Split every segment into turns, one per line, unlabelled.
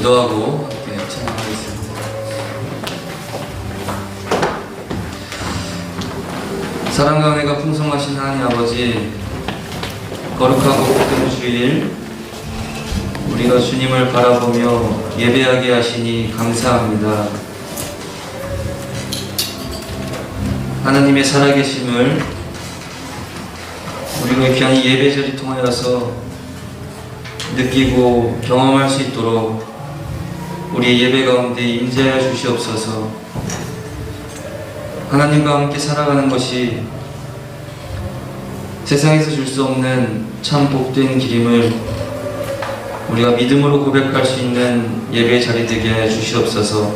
기도하고 함께 찬양하겠습니다. 사랑과 은혜가 풍성하신 하나님 아버지, 거룩하고 복된 주일 우리가 주님을 바라보며 예배하게 하시니 감사합니다. 하나님의 살아계심을 우리가 귀한 이 예배자리 통하여서 느끼고 경험할 수 있도록 우리의 예배 가운데 임재하여 주시옵소서. 하나님과 함께 살아가는 것이 세상에서 줄 수 없는 참 복된 길임을 우리가 믿음으로 고백할 수 있는 예배 자리 되게 하여 주시옵소서.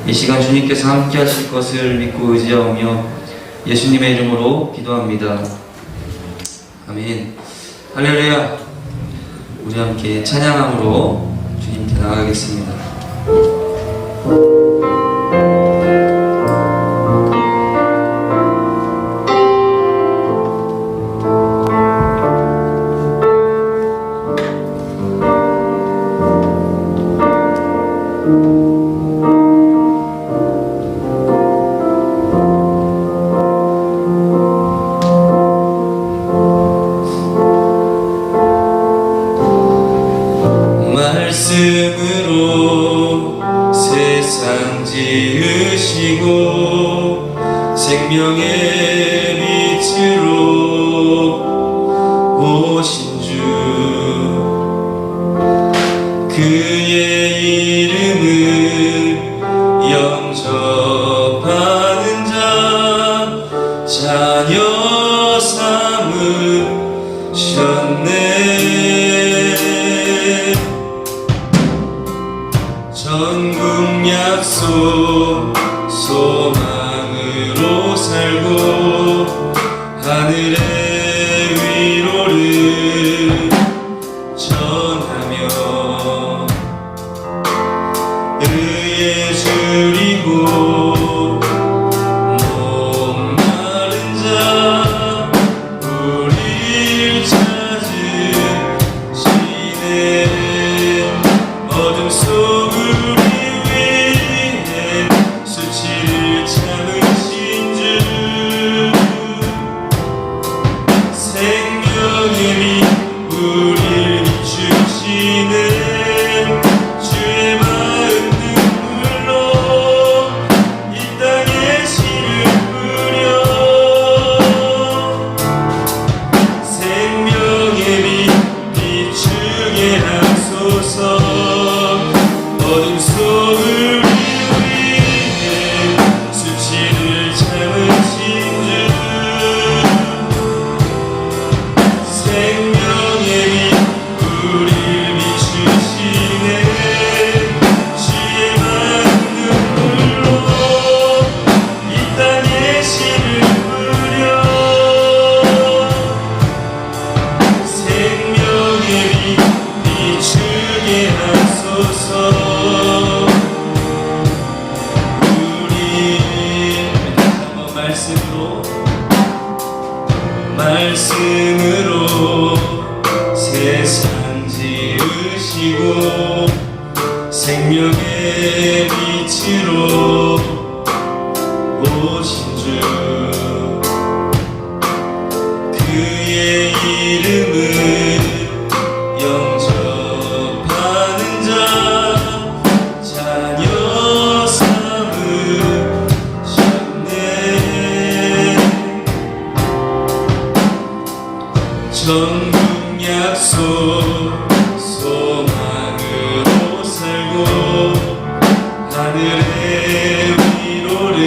이 시간 주님께서 함께 하실 것을 믿고 의지하오며 예수님의 이름으로 기도합니다. 아멘. 할렐루야. 우리 함께 찬양함으로 주님께 나아가겠습니다.
말씀으로 세상 지으시고 생명의 빛으로 오신 주, 그의 이름은 영접하는 자 자녀 삼으셨네. 전국 약속 소망으로 살고 하늘의 위로를 전하며 의에 줄이고 목마른 자 우리를 찾으시네. 어둠 속 수치를 참으신 주, 생명의 빛 우리를 비추시는 주의 마음 눈물로 이 땅에 씨를 뿌려 생명의 빛 비추게 하소서. 어둠 속을 말씀으로 세상 지으시고 생명의 빛으로 오신 주, 그의 이름은 영접하는 자 자녀 삼으셨네. 전국 약속 소망으로 살고 하늘의 위로를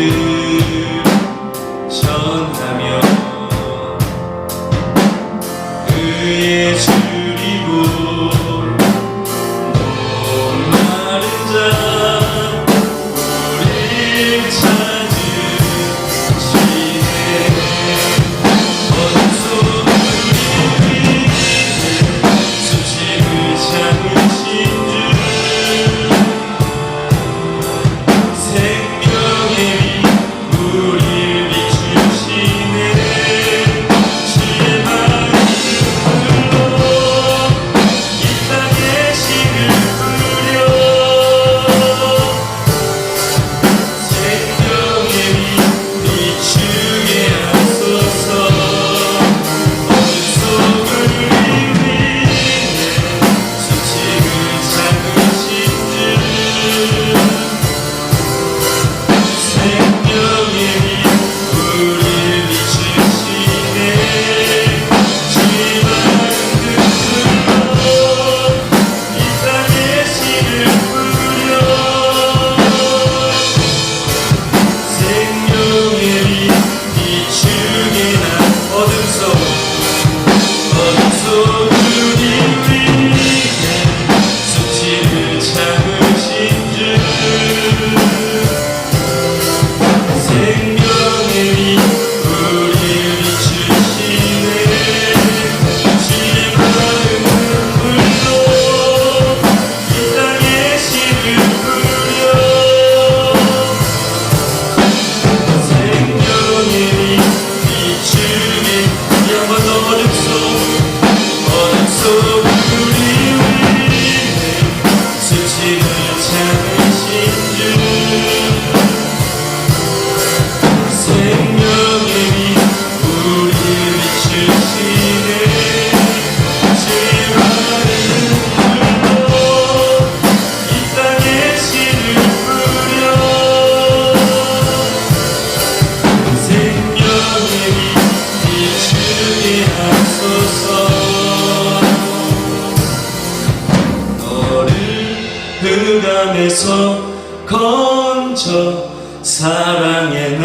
흑암에서 건져 사랑의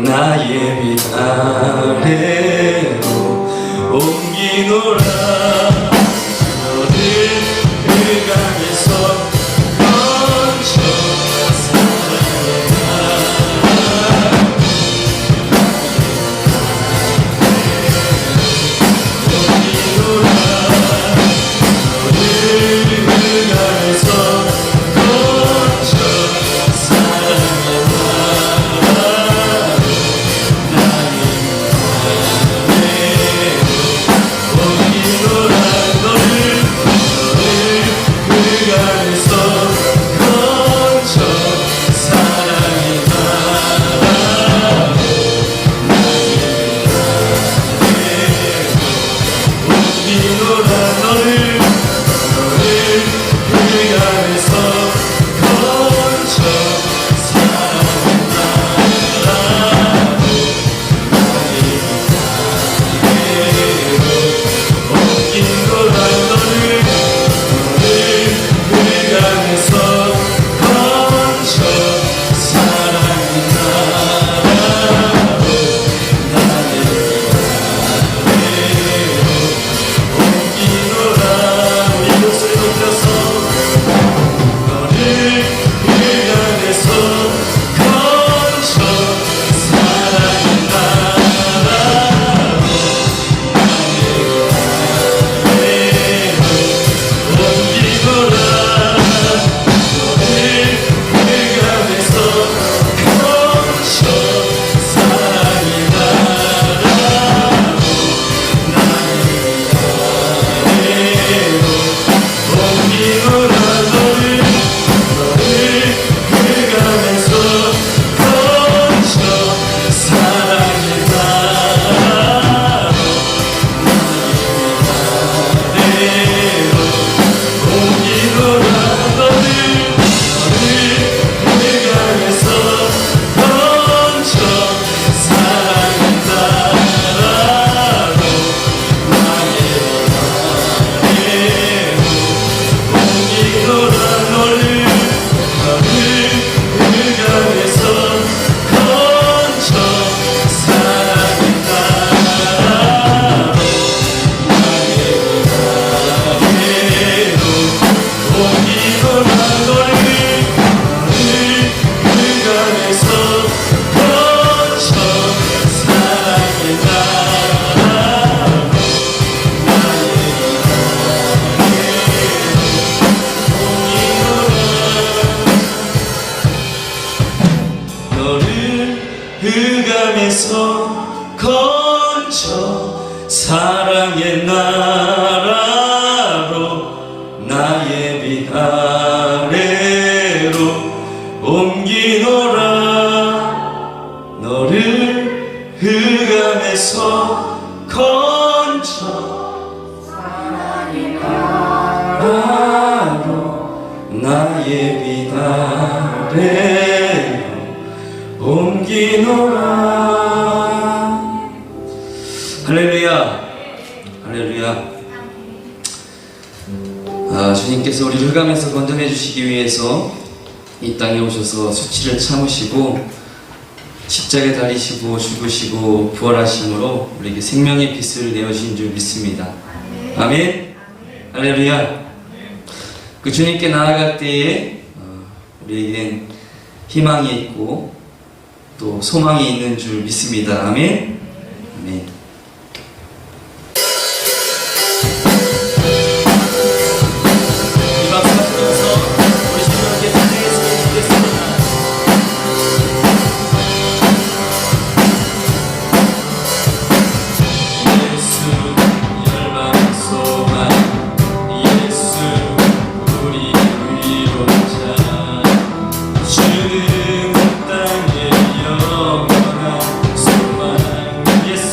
나의 빛 아래로 옮기노라. 너를 흑암에서 건져 사랑의 옮기노라. 너를 흑암에서 건져 사랑의 흑암에서 건져 사랑의 나라로 나의 빛 아래로 옮기노라. 너를 흑암에서 건져 사랑의 나라로 나의 빛 아래로 옮기노라. 할렐루야, 할렐루야. 주님께서 우리를 흑암에서 건져내 주시기 위해서 이 땅에 오셔서 수치를 참으시고 십자가에 달리시고 죽으시고 부활하심으로 우리에게 생명의 빛을 내어주신 줄 믿습니다. 아멘. 할렐루야. 그 주님께 나아갈 때에 우리에겐 희망이 있고 또 소망이 있는 줄 믿습니다. 아멘. 아멘. 이 박수 하시면서 우리 주님께 찬양했으면 좋겠습니다. 예수 열방 소망, 예수 우리 위로자, 주는 땅의 영원한 소망, 예수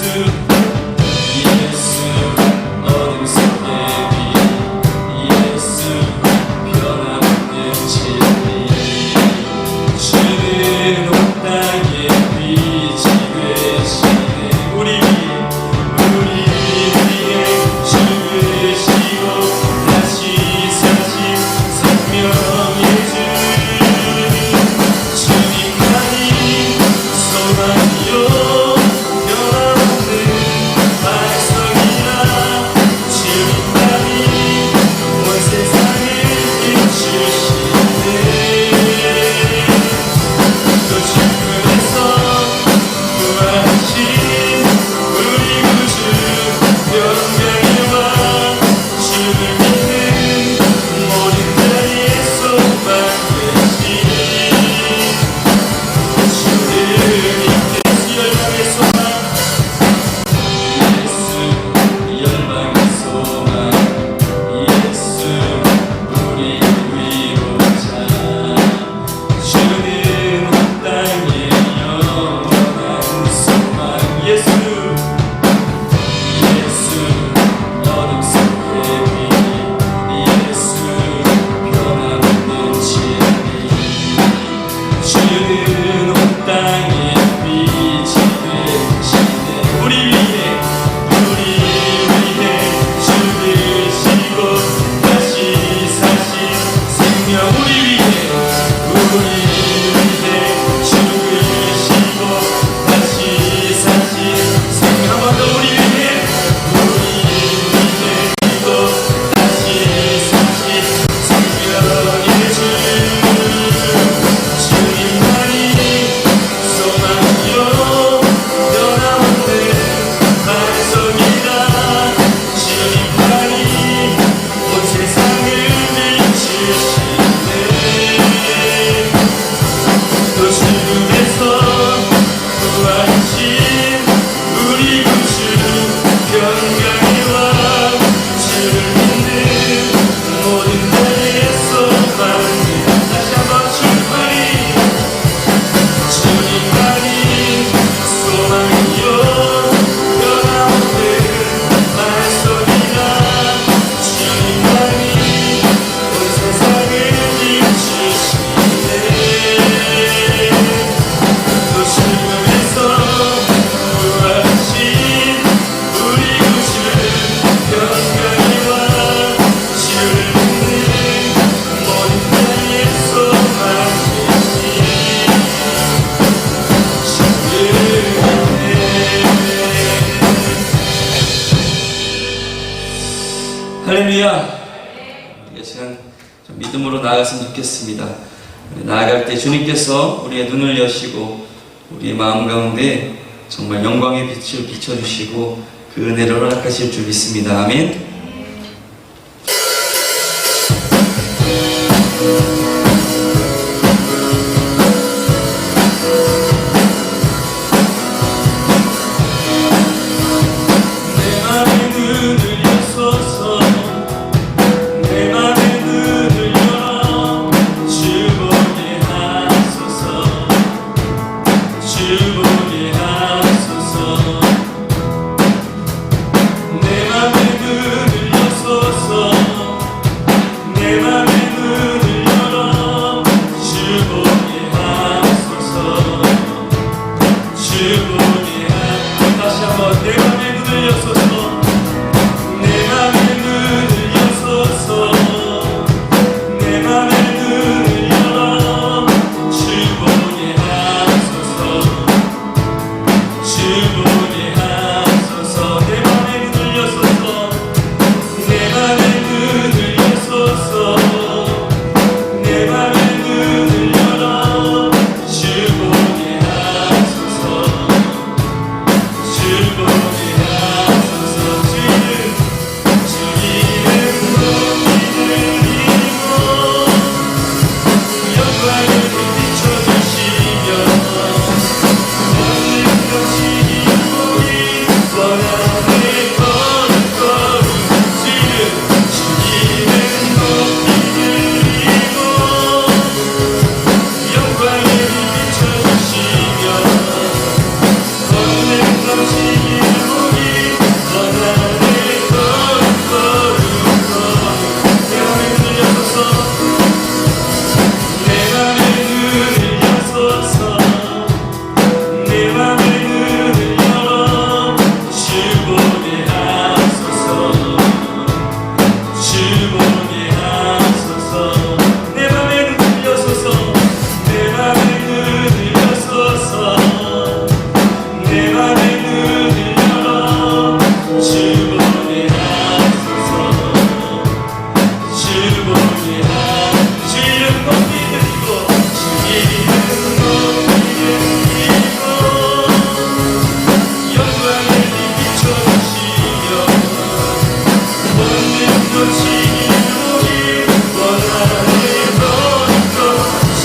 할렐루야. 우리가 시간 좀 믿음으로 나아갔으면 좋겠습니다. 나아갈 때 주님께서 우리의 눈을 여시고 우리의 마음 가운데 정말 영광의 빛을 비춰주시고 그 은혜를 허락하실 줄 믿습니다. 아멘.
내 맘의 눈을 여소서 내 맘의 눈을 열어 주 보게 하소서 주 보게 하소서 내 맘의 눈을 여소서 내 맘의 눈을 열어 주 보게 하소서 주 보게 하소서 다시 한번 내 맘의 눈을 여소서 내 맘의 눈을 여소서 내 맘의 눈을 열어 주 보게 하소서 주 보게 하소서 내 맘의 눈을 여소서 내 맘의 눈을 여소서 내 맘의 눈을 열어 주 보게 하소서 주 보게 하소서 주 이름 높이 드리고 영광을 비춰주시며 모든 것이 기쁘기 원하는 걸음걸음 주 이름 높이 드리고 영광을 비춰주시며 모든 것이 기쁘기 원하는 걸음걸음 내 맘의 눈을 여소서 내 맘의 눈을 여소서 내 맘의 눈을 열어 주 보게 하소서 주 보게 하소서 내 맘의 눈을 여소서 내 맘의 눈을 여소서 내 맘의 눈을 열어 주 보게 하소서 주 보게 하소서 주 이름 높이 드리고 주 이름 높이 드리고 영광을 비춰주시며 모든 것이 기쁘기 원하는 걸음걸음 주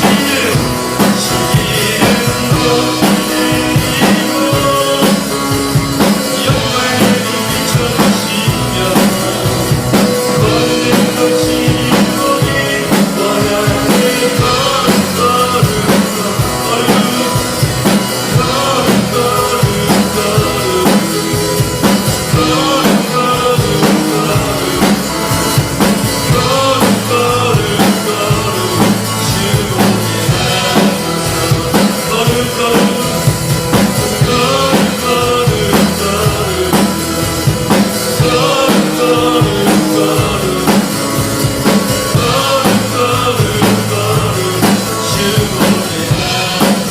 이름 높이 드리고 영광을 비춰주시며 모든 것이 기쁘기 원하는 걸음걸음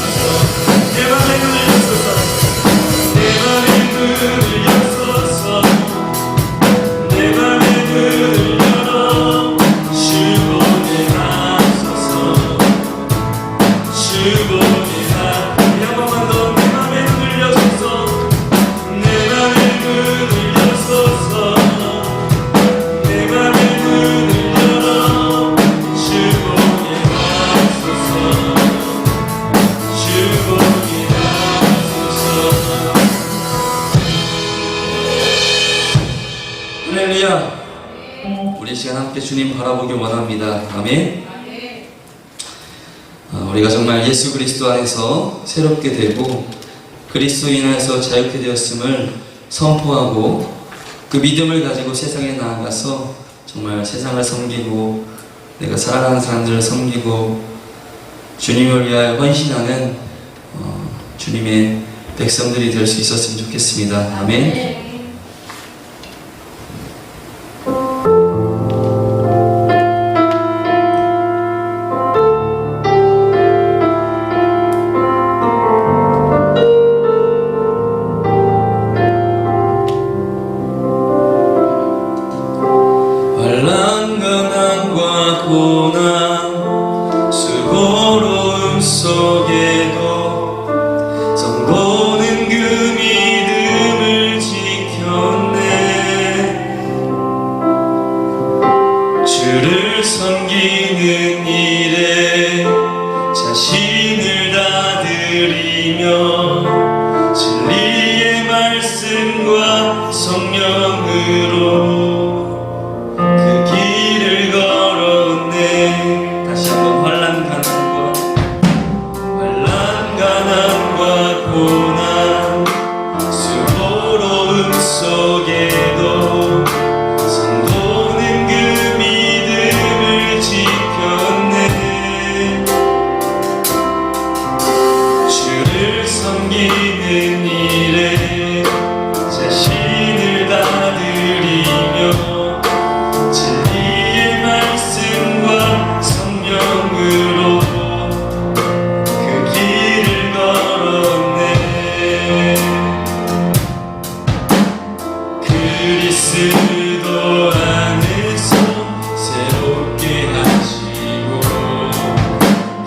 내 맘의 눈을 여소서 내 맘의 눈을 여소서 내 맘의 눈을 열어 주 보게 하소서 주 보게 하소서 한 번만 더 내 맘의 눈을 여소서 내 맘의 눈을 여소서 내 맘의 눈을 열어 주 보게 하소서 주 보게 하소서
할렐루야. 우리 시간 함께 주님 바라보길 원합니다. 아멘. 우리가 정말 예수 그리스도 안에서 새롭게 되고 그리스도 인하여서 자유케 되었음을 선포하고 그 믿음을 가지고 세상에 나아가서 정말 세상을 섬기고 내가 사랑하는 사람들을 섬기고 주님을 위하여 헌신하는 주님의 백성들이 될 수 있었으면 좋겠습니다. 아멘. 고난 수고로움 속에도 선보는 그 믿음을 지켰네. 주를 섬기는 일에 자신을 다 드리며 진리의 말씀과 성령으로 그 길을 걸었네. 다시 한번 환난 가난과 고난 수고로움 속에도 선도는 그 믿음을 지켰네. 주를 섬기는 일에 자신을 다 드리며 진리의 말씀과 성령으로 그 길을 걸었네. 그리스도 안에서 새롭게 하시고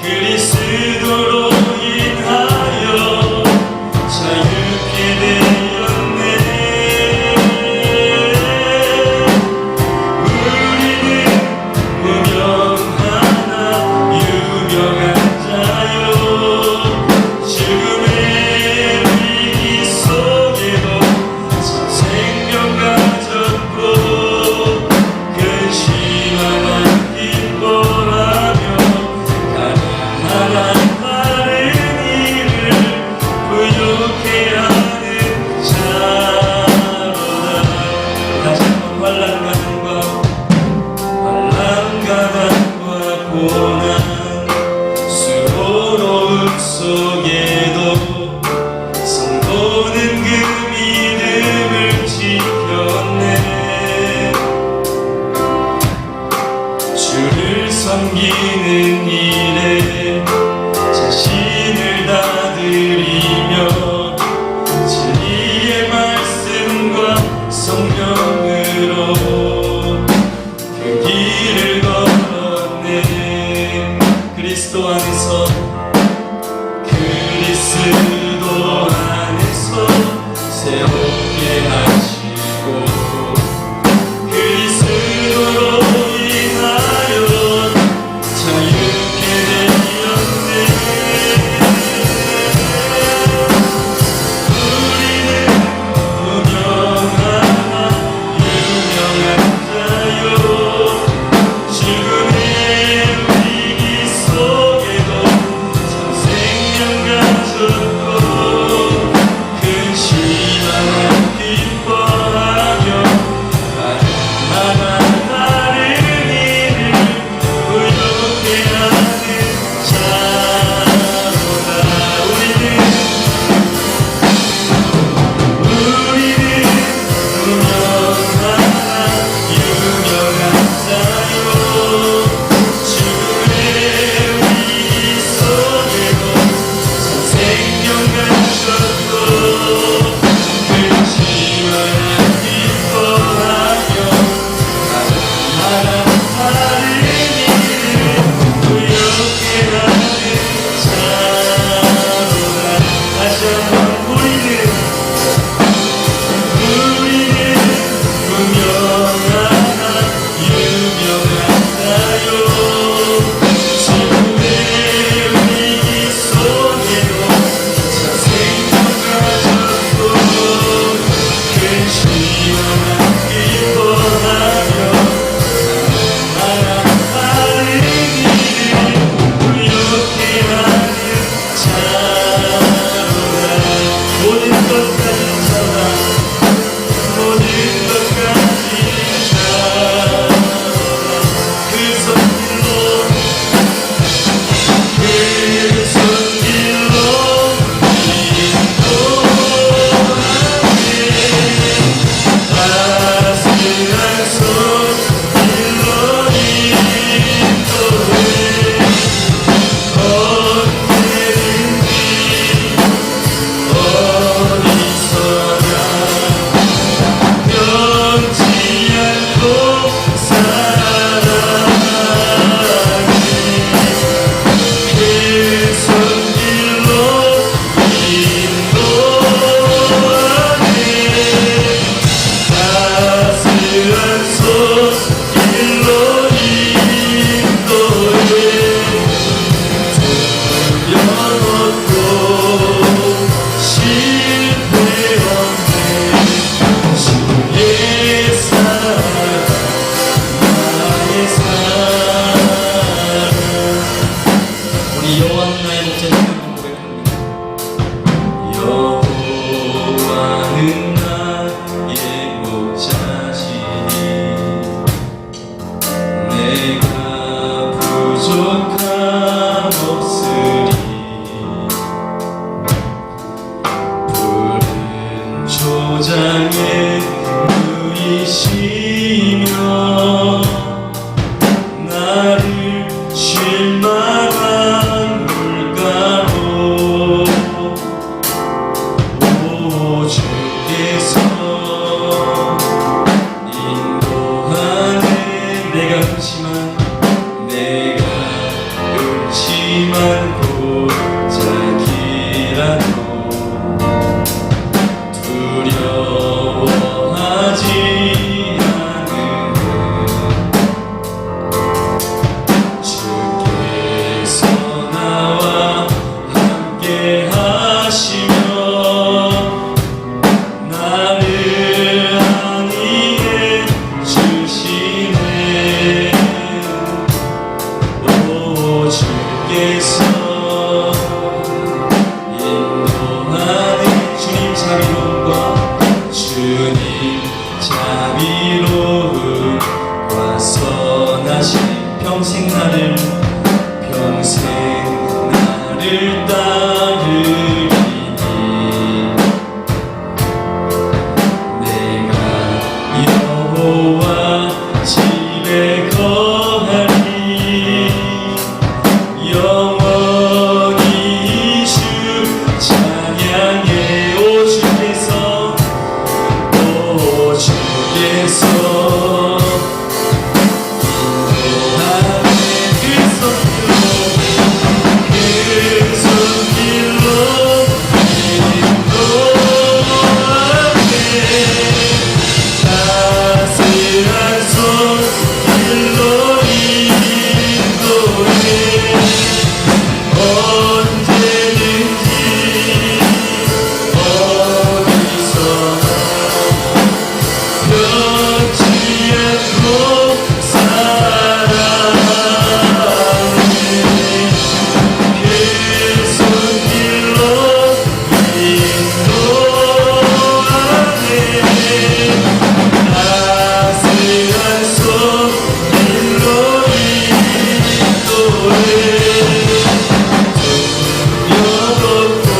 그리스도로 인하여 자유케 되었네. 우리는 무명하나 유명한 자요 죽음의 위기 속에도 참 생명 가졌고 근심하나 기뻐하며 가난한 다른 이를 부욕해 하는 자로다. 다시 한번 환난가난과 고난 수고로움 속에도 선보는 그 믿음을 지켰네. 주를 섬기는 일에 자신을 다 드리며 진리의 말씀과 성령으로 그 길을 걸었네. 그리스도 안에서 새롭게 하시고 그리스도로 인하여 자유케 되었네. 우리는 무명하나 유명한 자요 죽음의 위기 속에도 참 생명 가졌고 근심하나 기뻐하며 가난한 다른 이를 부욕해 하는 자로다. 우리는 무명하나 유명한 자요 죽음의 위기 속에도 참 생명 가졌고 근심하나 기뻐하며 가난한 다른 이를 부욕해 하는 자로다. 다시 한번 우리는 무명하나 유명한 자요 죽음의 위기 속에도 참 생명 가졌고 근심하나 기뻐하며 가난한 다른 이를 부욕해 하는 자로다. 모든 것 가진 자라 모든 것 가진 자로다.
내가 음침한 고작이라도 두려워하지 않으면 주께서 나와 함께 하시며 나를 안위해 주시네. 오 주께서 인도하는 주님 자비로움과 주님 자비로움과 선하신 평생 나를 따르리니 내가 여호와 집에 거하리 영원히 주 찬양해. 오 주께서 인도하는 그 손길로 인도하네. 따스한 손길로 인도해. 언제든지 어디서나 변치 않고 사랑해. 그 손길로 인도하네. 따스한 손길로 인도해. 두려웠고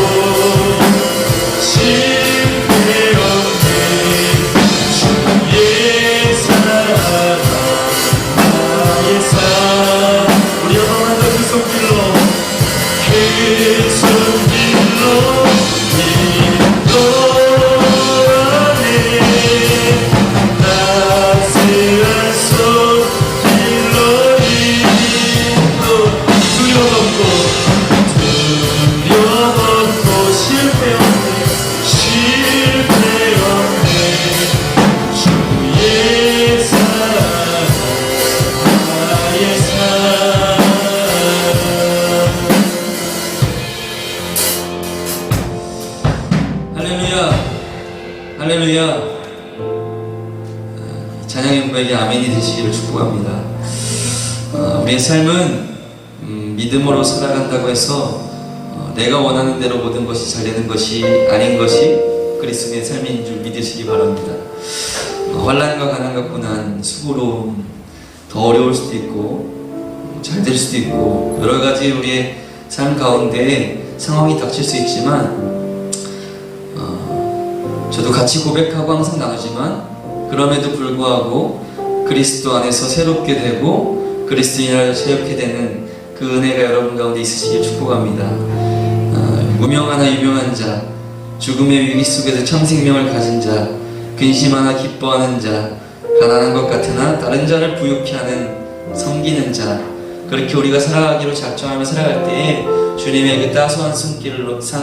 실패 없네. 주의 사랑 나의 삶. 우리 영원한 그 손길로 인도하네. 따스한 손길로 인도. 두려웠고 실패 없네. 주의 사랑 나의 삶.
할렐루야, 할렐루야. 찬양의 고백이 아멘이 되시기를 축복합니다. 우리의 삶은 믿음으로 살아간다고 해서 내가 원하는 대로 모든 것이 잘 되는 것이 아닌 것이 그리스도의 삶인 줄 믿으시기 바랍니다. 환난과 가난과 고난, 수고로움, 더 어려울 수도 있고 잘 될 수도 있고 여러 가지 우리의 삶 가운데 상황이 닥칠 수 있지만 저도 같이 고백하고 항상 나누지만 그럼에도 불구하고 그리스도 안에서 새롭게 되고 그리스도인을 새롭게 되는 그 은혜가 여러분 가운데 있으시길 축복합니다. 무명하나 유명한 자, 죽음의 위기 속에서 참 생명을 가진 자, 근심하나 기뻐하는 자, 가난한 것 같으나 다른 자를 부유케 하는 섬기는 자, 그렇게 우리가 살아가기로 작정하며 살아갈 때에 주님의 그 따스한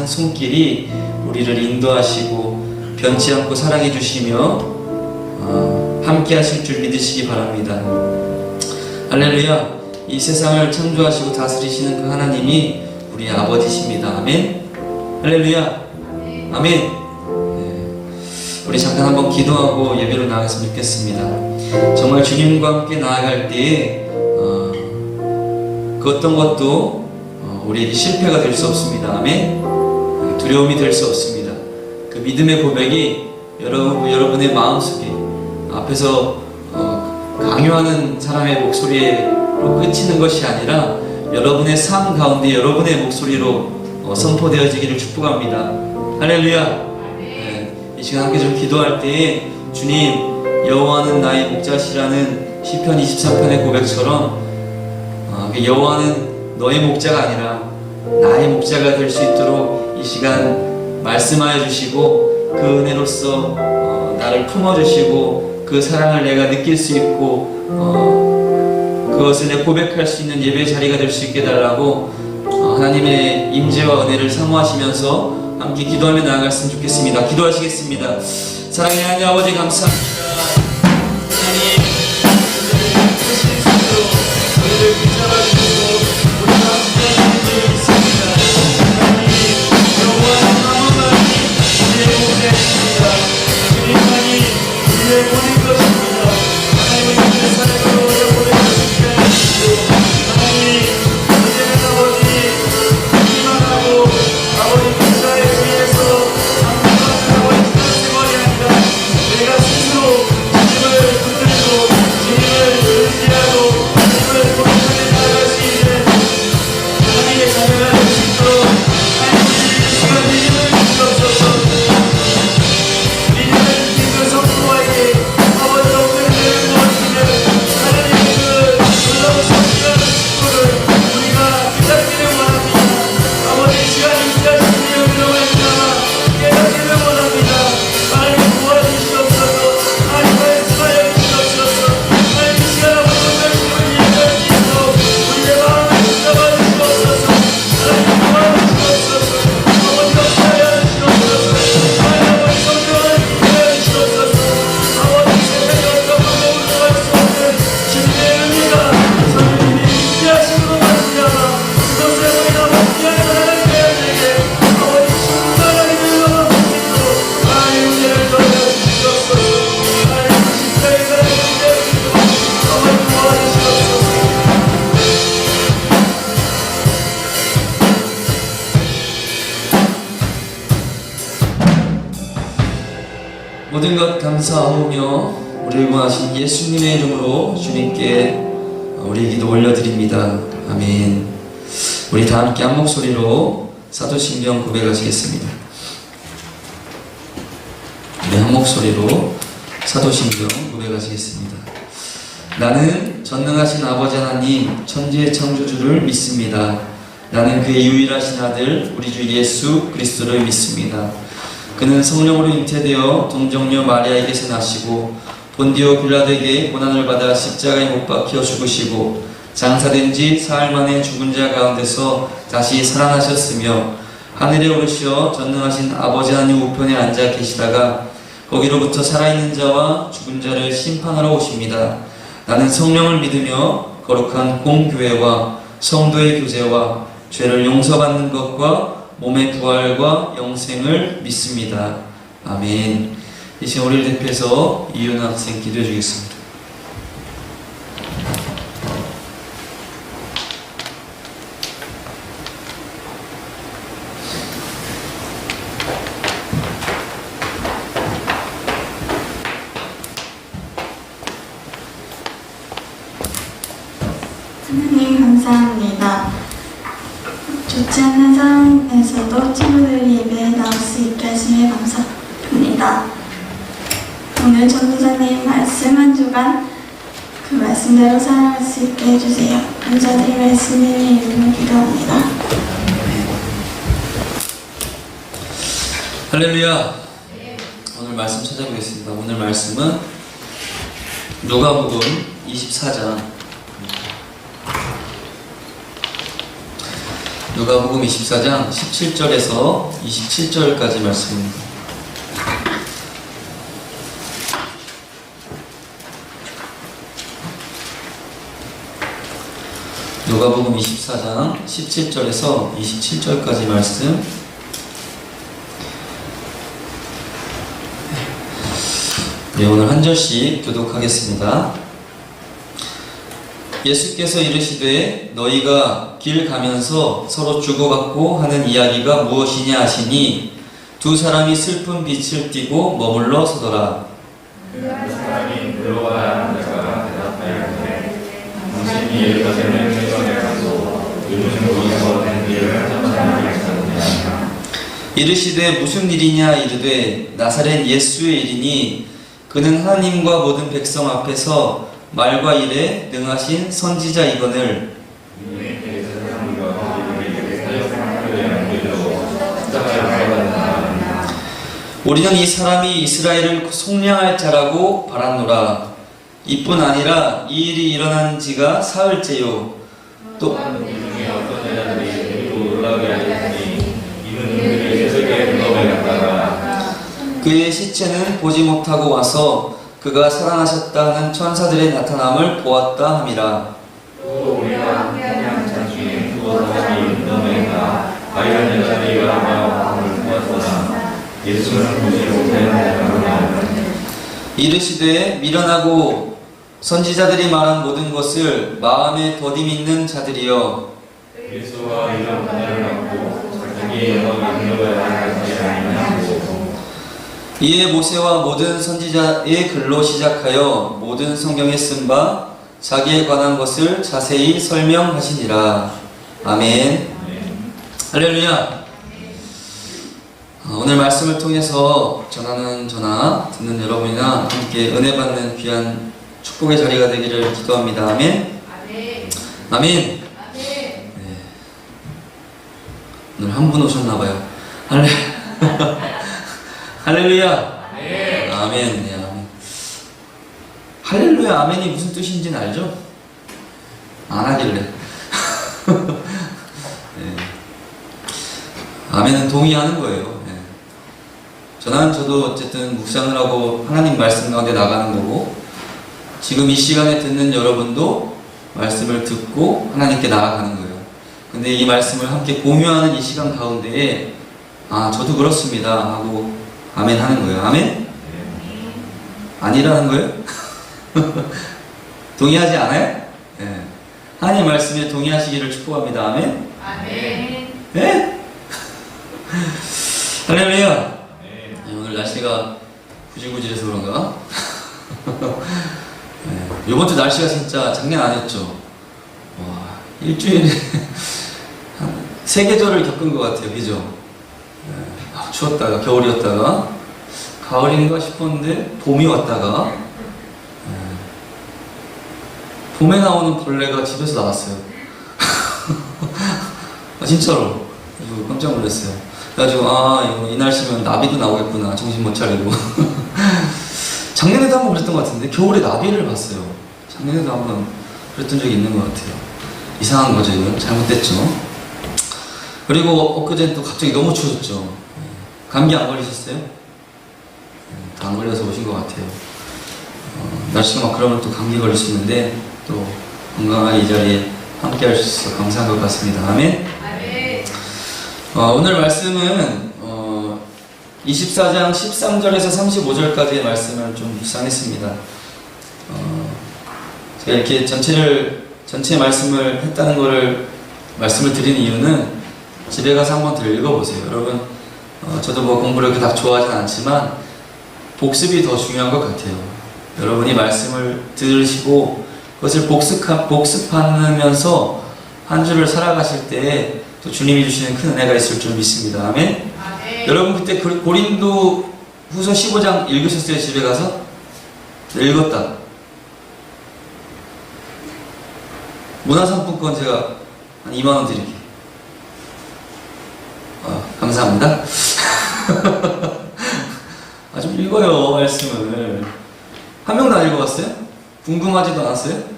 손길이 우리를 인도하시고 변치 않고 사랑해 주시며 함께 하실 줄 믿으시기 바랍니다. 할렐루야. 이 세상을 창조하시고 다스리시는 그 하나님이 우리의 아버지십니다. 아멘. 할렐루야. 아멘. 네. 우리 잠깐 한번 기도하고 예배로 나아갔으면 좋겠습니다. 정말 주님과 함께 나아갈 때에 그 어떤 것도 우리에게 실패가 될 수 없습니다. 아멘. 두려움이 될 수 없습니다. 그 믿음의 고백이 여러분의 마음속에 앞에서 강요하는 사람의 목소리로 그치는 것이 아니라 여러분의 삶 가운데 여러분의 목소리로 선포되어지기를 축복합니다. 할렐루야. 네, 이 시간 함께 좀 기도할 때에 주님, 여호와는 나의 목자시라는 시편 23편의 고백처럼 여호와는 너의 목자가 아니라 나의 목자가 될 수 있도록 이 시간 말씀하여 주시고 그 은혜로서 나를 품어주시고 그 사랑을 내가 느낄 수 있고 그것을 내 고백할 수 있는 예배 자리가 될 수 있게 해달라고 하나님의 임재와 은혜를 사모하시면서 함께 기도하며 나아갔으면 좋겠습니다. 기도하시겠습니다. 사랑의 하나님 아버지 감사합니다. 하나님, 크신 손으로 저희를 붙잡아주시고 우리가 함께하는 일이 있습니다. 하나님, 영원한 하나님, 우리의 목자이십니다. 주님만이 우리의 모든 것입니다. 하나님은 우리의 사랑으로 보내주시게 하시고 하나님, 이제는 아버지 희망하고 아버지 목자에 의해서 아버지 신앙생활이 아니라 내가 스스로 주님을 붙들고 주님을 의지하고 주님을 고백하며 나아갈 수 있는 하나님의 자녀가 될 수 있도록 하나님 이 시간 믿음을 주시옵소서. 믿음을 주신 그 성도에게 아버지 엎드려 모시는 하나님의 그 놀라운 성실한 축복을 우리가 깨닫기를 원합니다. 아버지 시간이 지나시는 여러분을 깨닫기를 원합니다. 하나님 도와주시옵소서. 하나님 말씀하여 주시옵소서. 하나님 이 시간 아버지 말씀을 이해할 수 있도록 우리의 마음을 붙잡아 주시옵소서. 하나님 도와주시옵소서. 아버지 역사하여 주시옵소서. 하나님 아버지 성령을 인도하여 주시옵소서. 아버지 세상에 어떤 방법으로 갈 수 없는 주님의 은혜가 성령님이 인도하심으로 말미암아 그것을 우리가 함께하는 하나님의 은혜에 아버지 충만하게 늘어날 수 있도록 하나님 은혜를 더하여 주시옵소서. 하나님 십자가의 사랑을 인도하여 주시고 아버지 도와주시옵소서. 모든 것 감사하오며 우리를 구하신 예수님의 이름으로 주님께 우리 기도 올려드립니다. 아멘. 우리 다 함께 한 목소리로 사도신경 고백하시겠습니다. 네, 한 목소리로 사도신경 고백하시겠습니다. 나는 전능하신 아버지 하나님 천지의 창조주를 믿습니다. 나는 그의 유일하신 아들 우리 주 예수 그리스도를 믿습니다. 그는 성령으로 잉태되어 동정녀 마리아에게서 나시고 본디오 빌라도에게 고난을 받아 십자가에 못 박혀 죽으시고 장사된 지 사흘 만에 죽은 자 가운데서 다시 살아나셨으며 하늘에 오르시어 전능하신 아버지 하나님 우편에 앉아 계시다가 거기로부터 살아있는 자와 죽은 자를 심판하러 오십니다. 나는 성령을 믿으며 거룩한 공교회와 성도의 교제와 죄를 용서받는 것과 몸의 부활과 영생을 믿습니다. 아멘. 이 시간 우리를 대표해서 이윤 학생 기도해 주겠습니다.
하나님 감사합니다. 좋지 않는 상황에서도 친구들이 예배에 나올 수 있게 하심에 감사합니다. 오늘 전도사님 말씀 한 주간 그 말씀대로 살아갈 수 있게 해주세요. 감사드리며 예수님의 이름으로 기도합니다.
할렐루야. 오늘 말씀 찾아보겠습니다. 오늘 말씀은 누가복음 24장 누가복음 24장 17절에서 27절까지 말씀입니다. 누가복음 24장 17절에서 27절까지 말씀. 네, 오늘 한 절씩 교독하겠습니다. 예수께서 이르시되 너희가 길 가면서 서로 주고받고 하는 이야기가 무엇이냐 하시니 두 사람이 슬픈 빛을 띠고 머물러 서더라.
그 한 사람이 들어와야 하는 자가 대답하였되 당신이 예루살렘에 가서 요즘 거기서 된 일을 참선하겠느냐.
이르시되 무슨 일이냐 이르되 나사렛 예수의 일이니 그는 하나님과 모든 백성 앞에서 말과 일에 능하신 선지자이거늘 우리는 이 사람이 이스라엘을 속량할 자라고 바랐노라. 이뿐 아니라 이 일이 일어난 지가 사흘째요. 또
이 중에 어떤 여자들이 그리고 놀라게 하였으니 이는 그들의 세속의 문업에 갔다가
그의 시체는 보지 못하고 와서 그가 살아나셨다 하는 천사들의 나타남을 보았다 함이라.
또 우리가 그냥 장중에 두어 다시 문업에 가 가이한 여자들이 가며 밤을 보았으나 예수는 보지 못하였느니라.
이르시되 미련하고 선지자들이 말한 모든 것을 마음에 더디 믿는 자들이여,
예수가 이런 분야를 갖고 자기의 영광을 인도해야 할 것이 아니냐고.
이에 모세와 모든 선지자의 글로 시작하여 모든 성경에 쓴 바 자기에 관한 것을 자세히 설명하시니라. 아멘. 할렐루야. 오늘 말씀을 통해서 전하는 저나 듣는 여러분이나 함께 은혜 받는 귀한 축복의 자리가 되기를 기도합니다. 아멘. 아멘. 네. 오늘 한 분 오셨나봐요. 할렐루야. 아멘. 네, 아멘. 할렐루야, 아멘이 무슨 뜻인지는 알죠? 안 하길래. 네. 아멘은 동의하는 거예요. 네. 저도 어쨌든 묵상을 하고 하나님 말씀 가운데 나가는 거고, 지금 이 시간에 듣는 여러분도 말씀을 듣고 하나님께 나아가는 거예요. 근데 이 말씀을 함께 공유하는 이 시간 가운데에 저도 그렇습니다 하고 아멘 하는 거예요. 아멘? 아니라는 거예요? 동의하지 않아요? 네. 하나님 말씀에 동의하시기를 축복합니다. 아멘? 네? 할렐루야. 네, 오늘 날씨가 구질구질해서 그런가? 네, 이번 주 날씨가 진짜 장난 아니었죠. 와, 일주일에 한 3계절을 겪은 것 같아요. 그죠? 네, 추웠다가 겨울이었다가 가을인가 싶었는데 봄이 왔다가 봄에 나오는 벌레가 집에서 나왔어요. 진짜로. 그래서 깜짝 놀랐어요. 그래가지고 이 날씨면 나비도 나오겠구나. 정신 못 차리고. 작년에도 한번 그랬던 것 같은데 겨울에 나비를 봤어요. 작년에도 한번 그랬던 적이 있는 것 같아요. 이상한 거죠. 이건 잘못됐죠. 그리고 엊그제는 또 갑자기 너무 추워졌죠. 감기 안 걸리셨어요? 다 안 걸려서 오신 것 같아요. 날씨가 막 그러면 또 감기 걸릴 수 있는데 또 건강하게 이 자리에 함께 할 수 있어서 감사한 것 같습니다. 아멘. 오늘 말씀은 24장 13절에서 35절까지의 말씀을 좀 묵상했습니다. 제가 이렇게 전체 말씀을 했다는 거를 말씀을 드린 이유는 집에 가서 한번 더 읽어보세요. 여러분, 저도 뭐 공부를 그렇게 다 좋아하진 않지만 복습이 더 중요한 것 같아요. 여러분이 말씀을 들으시고 그것을 복습하면서 한 주를 살아가실 때 또 주님이 주시는 큰 은혜가 있을 줄 믿습니다. 아멘. 여러분 그때 고린도 후서 15장 읽으셨어요? 집에 가서? 읽었다. 문화상품권 제가 한 2만원 드릴게요. 감사합니다. 좀 읽어요 말씀을. 한 명도 안 읽어봤어요? 궁금하지도 않았어요?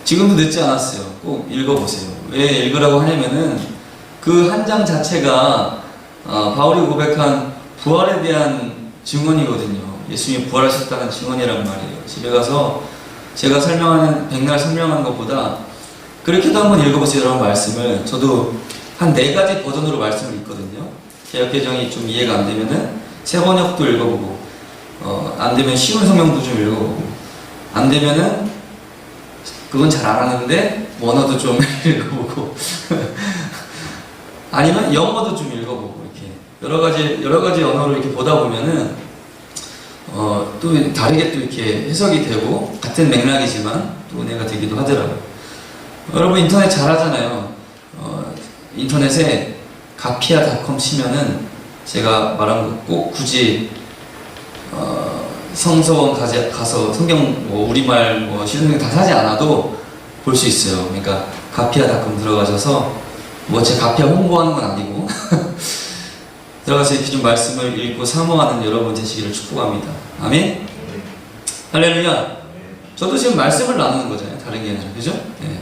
지금도 늦지 않았어요. 꼭 읽어보세요. 왜 읽으라고 하냐면은 그 한 장 자체가 바울이 고백한 부활에 대한 증언이거든요. 예수님이 부활하셨다는 증언이란 말이에요. 집에 가서 제가 백날 설명하는 것보다 그렇게도 한번 읽어보세요. 여러분 말씀을. 저도 한 4가지 버전으로 말씀을 읽거든요. 개역개정이 좀 이해가 안 되면은 새번역도 읽어보고 안 되면 쉬운 성경도 좀 읽어보고 안 되면은 그건 잘 안 하는데 원어도 좀 읽어보고 아니면 영어도 좀 읽어보고 이렇게 여러 가지 언어로 이렇게 보다 보면은 또 다르게 또 이렇게 해석이 되고 같은 맥락이지만 또 은혜가 되기도 하더라고요. 여러분 인터넷 잘 하잖아요. 인터넷에 가피아닷컴 치면은 제가 말한 거 꼭 굳이 성서원 가서 성경 우리말 신성경 다 사지 않아도 볼 수 있어요. 그러니까 가피아닷컴 들어가셔서 제 가피아 홍보하는 건 아니고 들어가서 이렇게 좀 말씀을 읽고 사모하는 여러분 되시기를 축복합니다. 아멘. 할렐루야. 저도 지금 말씀을 나누는 거잖아요. 다른 게 아니라. 그죠? 네.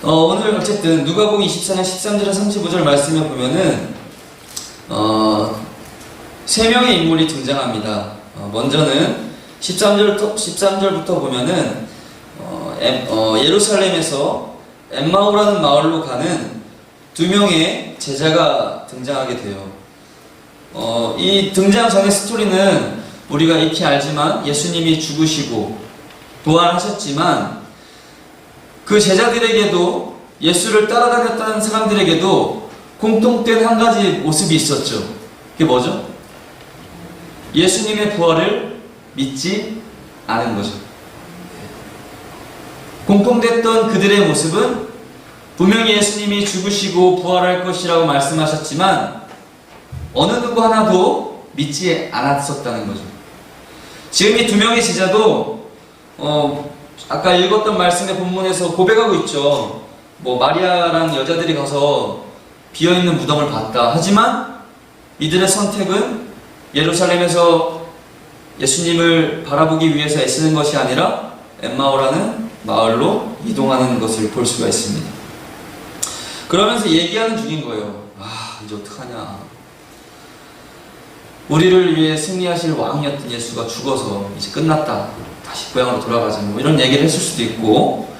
오늘 어쨌든 누가복음 24장 13절에서 35절 말씀에 보면은 세 명의 인물이 등장합니다. 먼저는 13절부터 보면은 예루살렘에서 엠마오라는 마을로 가는 두 명의 제자가 등장하게 돼요. 이 등장 전의 스토리는 우리가 익히 알지만 예수님이 죽으시고 부활하셨지만 그 제자들에게도 예수를 따라다녔다는 사람들에게도 공통된 한 가지 모습이 있었죠. 그게 뭐죠? 예수님의 부활을 믿지 않은 거죠. 공통됐던 그들의 모습은 분명히 예수님이 죽으시고 부활할 것이라고 말씀하셨지만 어느 누구 하나도 믿지 않았었다는 거죠. 지금 이 두 명의 제자도 아까 읽었던 말씀의 본문에서 고백하고 있죠. 마리아라는 여자들이 가서 비어있는 무덤을 봤다. 하지만 이들의 선택은 예루살렘에서 예수님을 바라보기 위해서 애쓰는 것이 아니라 엠마오라는 마을로 이동하는 것을 볼 수가 있습니다. 그러면서 얘기하는 중인 거예요. 이제 어떡하냐. 우리를 위해 승리하실 왕이었던 예수가 죽어서 이제 끝났다. 다시 고향으로 돌아가자. 이런 얘기를 했을 수도 있고,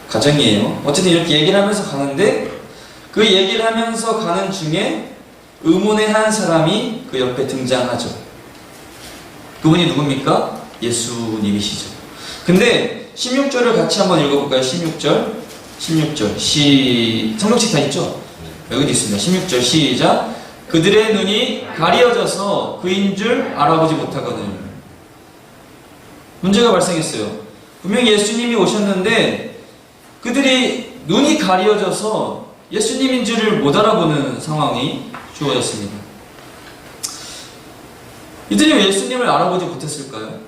가정이에요. 어쨌든 이렇게 얘기를 하면서 가는데, 그 얘기를 하면서 가는 중에 의문의 한 사람이 그 옆에 등장하죠. 그분이 누굽니까? 예수님이시죠. 근데 16절을 같이 한번 읽어볼까요? 16절. 성경책 다 있죠? 여기도 있습니다. 16절 시작. 그들의 눈이 가리어져서 그인 줄 알아보지 못하거늘. 문제가 발생했어요. 분명히 예수님이 오셨는데 그들이 눈이 가리어져서 예수님인 줄을 못 알아보는 상황이 주어졌습니다. 이들이 왜 예수님을 알아보지 못했을까요?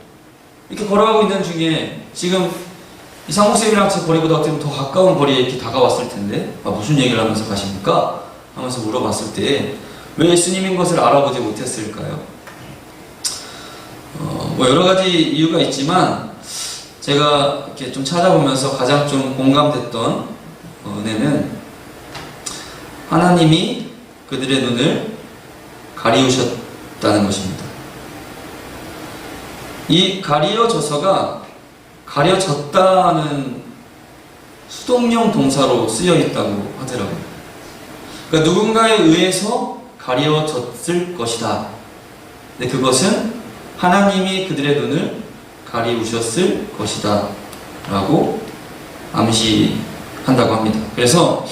이렇게 걸어가고 있는 중에 지금 이상목쌤이랑 제 거리보다 어떻게 보면 더 가까운 거리에 이렇게 다가왔을 텐데 무슨 얘기를 하면서 가십니까? 하면서 물어봤을 때 왜 예수님인 것을 알아보지 못했을까요? 여러 가지 이유가 있지만 제가 이렇게 좀 찾아보면서 가장 좀 공감됐던 은혜는 하나님이 그들의 눈을 가리우셨다는 것입니다. 이 가리어져서가 가려졌다는 수동용 동사로 쓰여 있다고 하더라고요. 그러니까 누군가에 의해서 가려졌을 것이다. 근데 그것은 하나님이 그들의 눈을 가리우셨을 것이다 라고 암시한다고 합니다. 그래서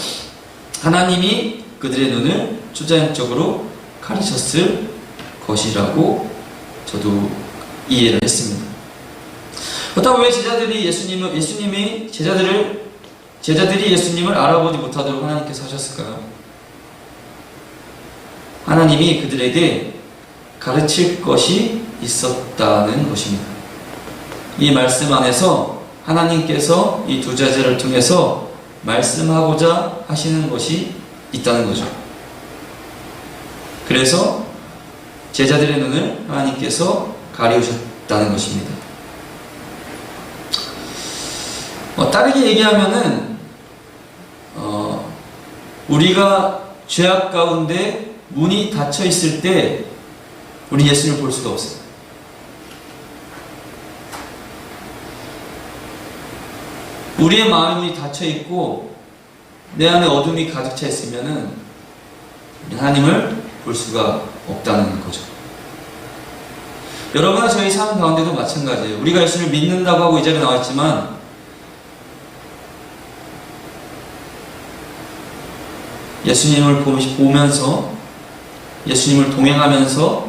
하나님이 그들의 눈을 초자연적으로 가리셨을 것이라고 저도 이해를 했습니다. 그렇다면 왜 제자들이 예수님을 알아보지 못하도록 하나님께서 하셨을까요? 하나님이 그들에게 가르칠 것이 있었다는 것입니다. 이 말씀 안에서 하나님께서 이 두 제자를 통해서 말씀하고자 하시는 것이 있다는 거죠. 그래서 제자들의 눈을 하나님께서 가리우셨다는 것입니다. 다르게 얘기하면은 우리가 죄악 가운데 문이 닫혀 있을 때 우리 예수님을 볼 수가 없어요. 우리의 마음이 닫혀 있고 내 안에 어둠이 가득 차 있으면은 하나님을 볼 수가 없다는 거죠. 여러분과 저희 삶 가운데도 마찬가지예요. 우리가 예수를 믿는다고 하고 이 자리에 나왔지만 예수님을 보면서 예수님을 동행하면서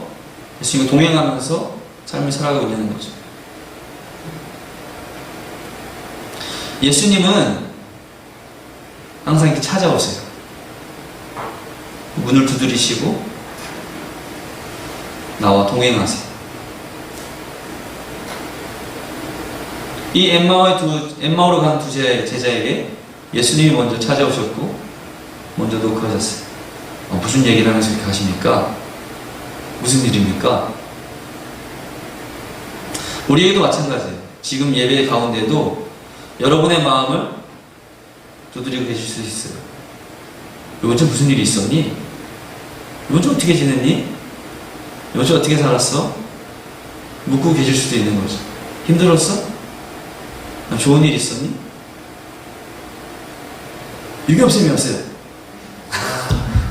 삶을 살아가고 있는 거죠. 예수님은 항상 이렇게 찾아오세요. 문을 두드리시고 나와 동행하세요. 이 엠마오로 간 두 제자에게 예수님이 먼저 찾아오셨고 먼저 노크하셨어요. 무슨 얘기를 하면서 이렇게 하십니까? 무슨 일입니까? 우리에게도 마찬가지예요. 지금 예배 가운데도 여러분의 마음을 두드리고 계실 수 있어요. 이번 주 무슨 일이 있었니? 이번 주 어떻게 지냈니? 이번 주 어떻게 살았어? 묻고 계실 수도 있는 거죠. 힘들었어? 좋은 일 있었니? 유경쌤이었어요.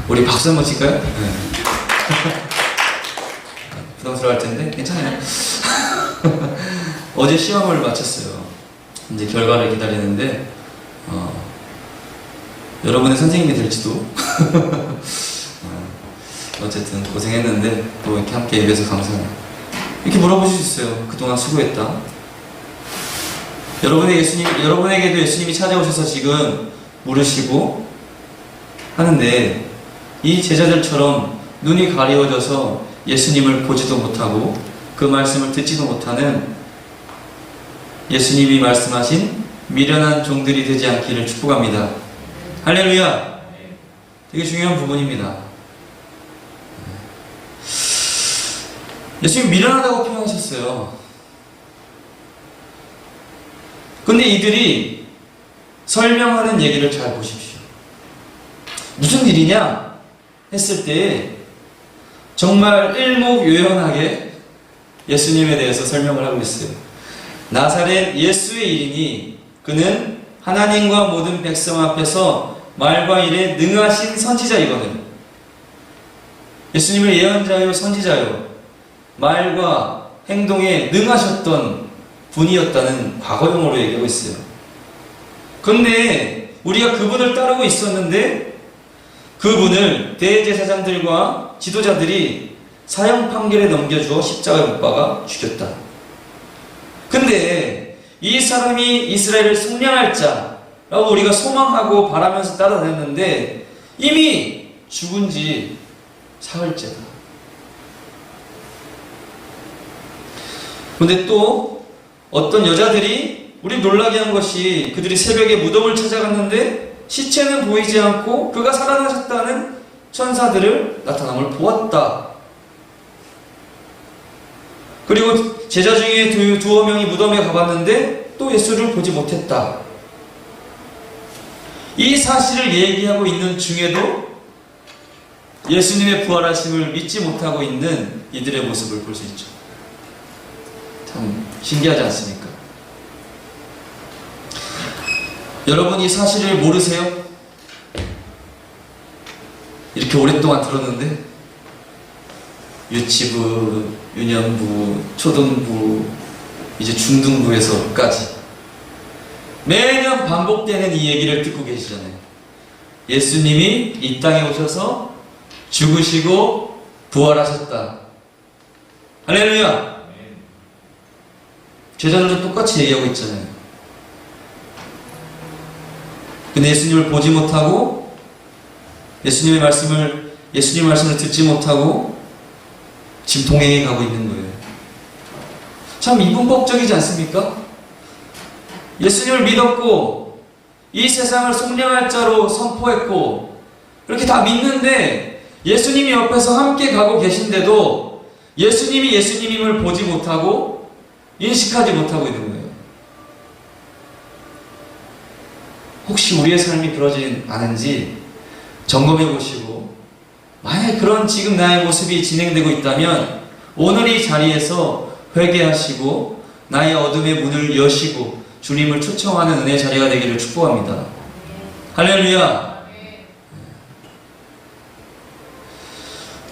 우리 박수 한번 칠까요? 네. 부담스러울 텐데 괜찮아요. 어제 시험을 마쳤어요. 이제 결과를 기다리는데 여러분의 선생님이 될지도. 어쨌든 고생했는데 또 이렇게 함께 예배해서 감사해요. 이렇게 물어보실 수 있어요. 그동안 수고했다. 여러분에게도 예수님이 찾아오셔서 지금 물으시고 하는데, 이 제자들처럼 눈이 가리워져서 예수님을 보지도 못하고 그 말씀을 듣지도 못하는 예수님이 말씀하신 미련한 종들이 되지 않기를 축복합니다. 할렐루야! 되게 중요한 부분입니다. 예수님이 미련하다고 표현하셨어요. 근데 이들이 설명하는 얘기를 잘 보십시오. 무슨 일이냐 했을 때 정말 일목요연하게 예수님에 대해서 설명을 하고 있어요. 나사렛 예수의 일이니 그는 하나님과 모든 백성 앞에서 말과 일에 능하신 선지자이거든. 예수님을 예언자요 선지자요 말과 행동에 능하셨던 분이었다는 과거형으로 얘기하고 있어요. 그런데 우리가 그분을 따르고 있었는데 그분을 대제사장들과 지도자들이 사형 판결에 넘겨주어 십자가에 못 박아 죽였다. 근데 이 사람이 이스라엘을 속량할 자라고 우리가 소망하고 바라면서 따라다녔는데 이미 죽은 지 사흘째다. 근데 또 어떤 여자들이 우리 놀라게 한 것이 그들이 새벽에 무덤을 찾아갔는데 시체는 보이지 않고 그가 살아나셨다는 천사들을 나타남을 보았다. 그리고 제자 중에 두어 명이 무덤에 가봤는데 또 예수를 보지 못했다. 이 사실을 얘기하고 있는 중에도 예수님의 부활하심을 믿지 못하고 있는 이들의 모습을 볼 수 있죠. 참 신기하지 않습니까? 여러분 이 사실을 모르세요? 이렇게 오랫동안 들었는데 유치부, 유년부, 초등부, 이제 중등부에서까지 매년 반복되는 이 얘기를 듣고 계시잖아요. 예수님이 이 땅에 오셔서 죽으시고 부활하셨다. 할렐루야! 제자들도 똑같이 얘기하고 있잖아요. 근데 예수님을 보지 못하고 예수님의 말씀을 듣지 못하고 지금 동행해 가고 있는 거예요. 참 이분법적이지 않습니까? 예수님을 믿었고 이 세상을 속량할 자로 선포했고 이렇게 다 믿는데 예수님이 옆에서 함께 가고 계신데도 예수님이 예수님임을 보지 못하고 인식하지 못하고 있는 거예요. 혹시 우리의 삶이 그러진 않은지 점검해 보시고, 만약 그런 지금 나의 모습이 진행되고 있다면 오늘 이 자리에서 회개하시고 나의 어둠의 문을 여시고 주님을 초청하는 은혜의 자리가 되기를 축복합니다. 할렐루야!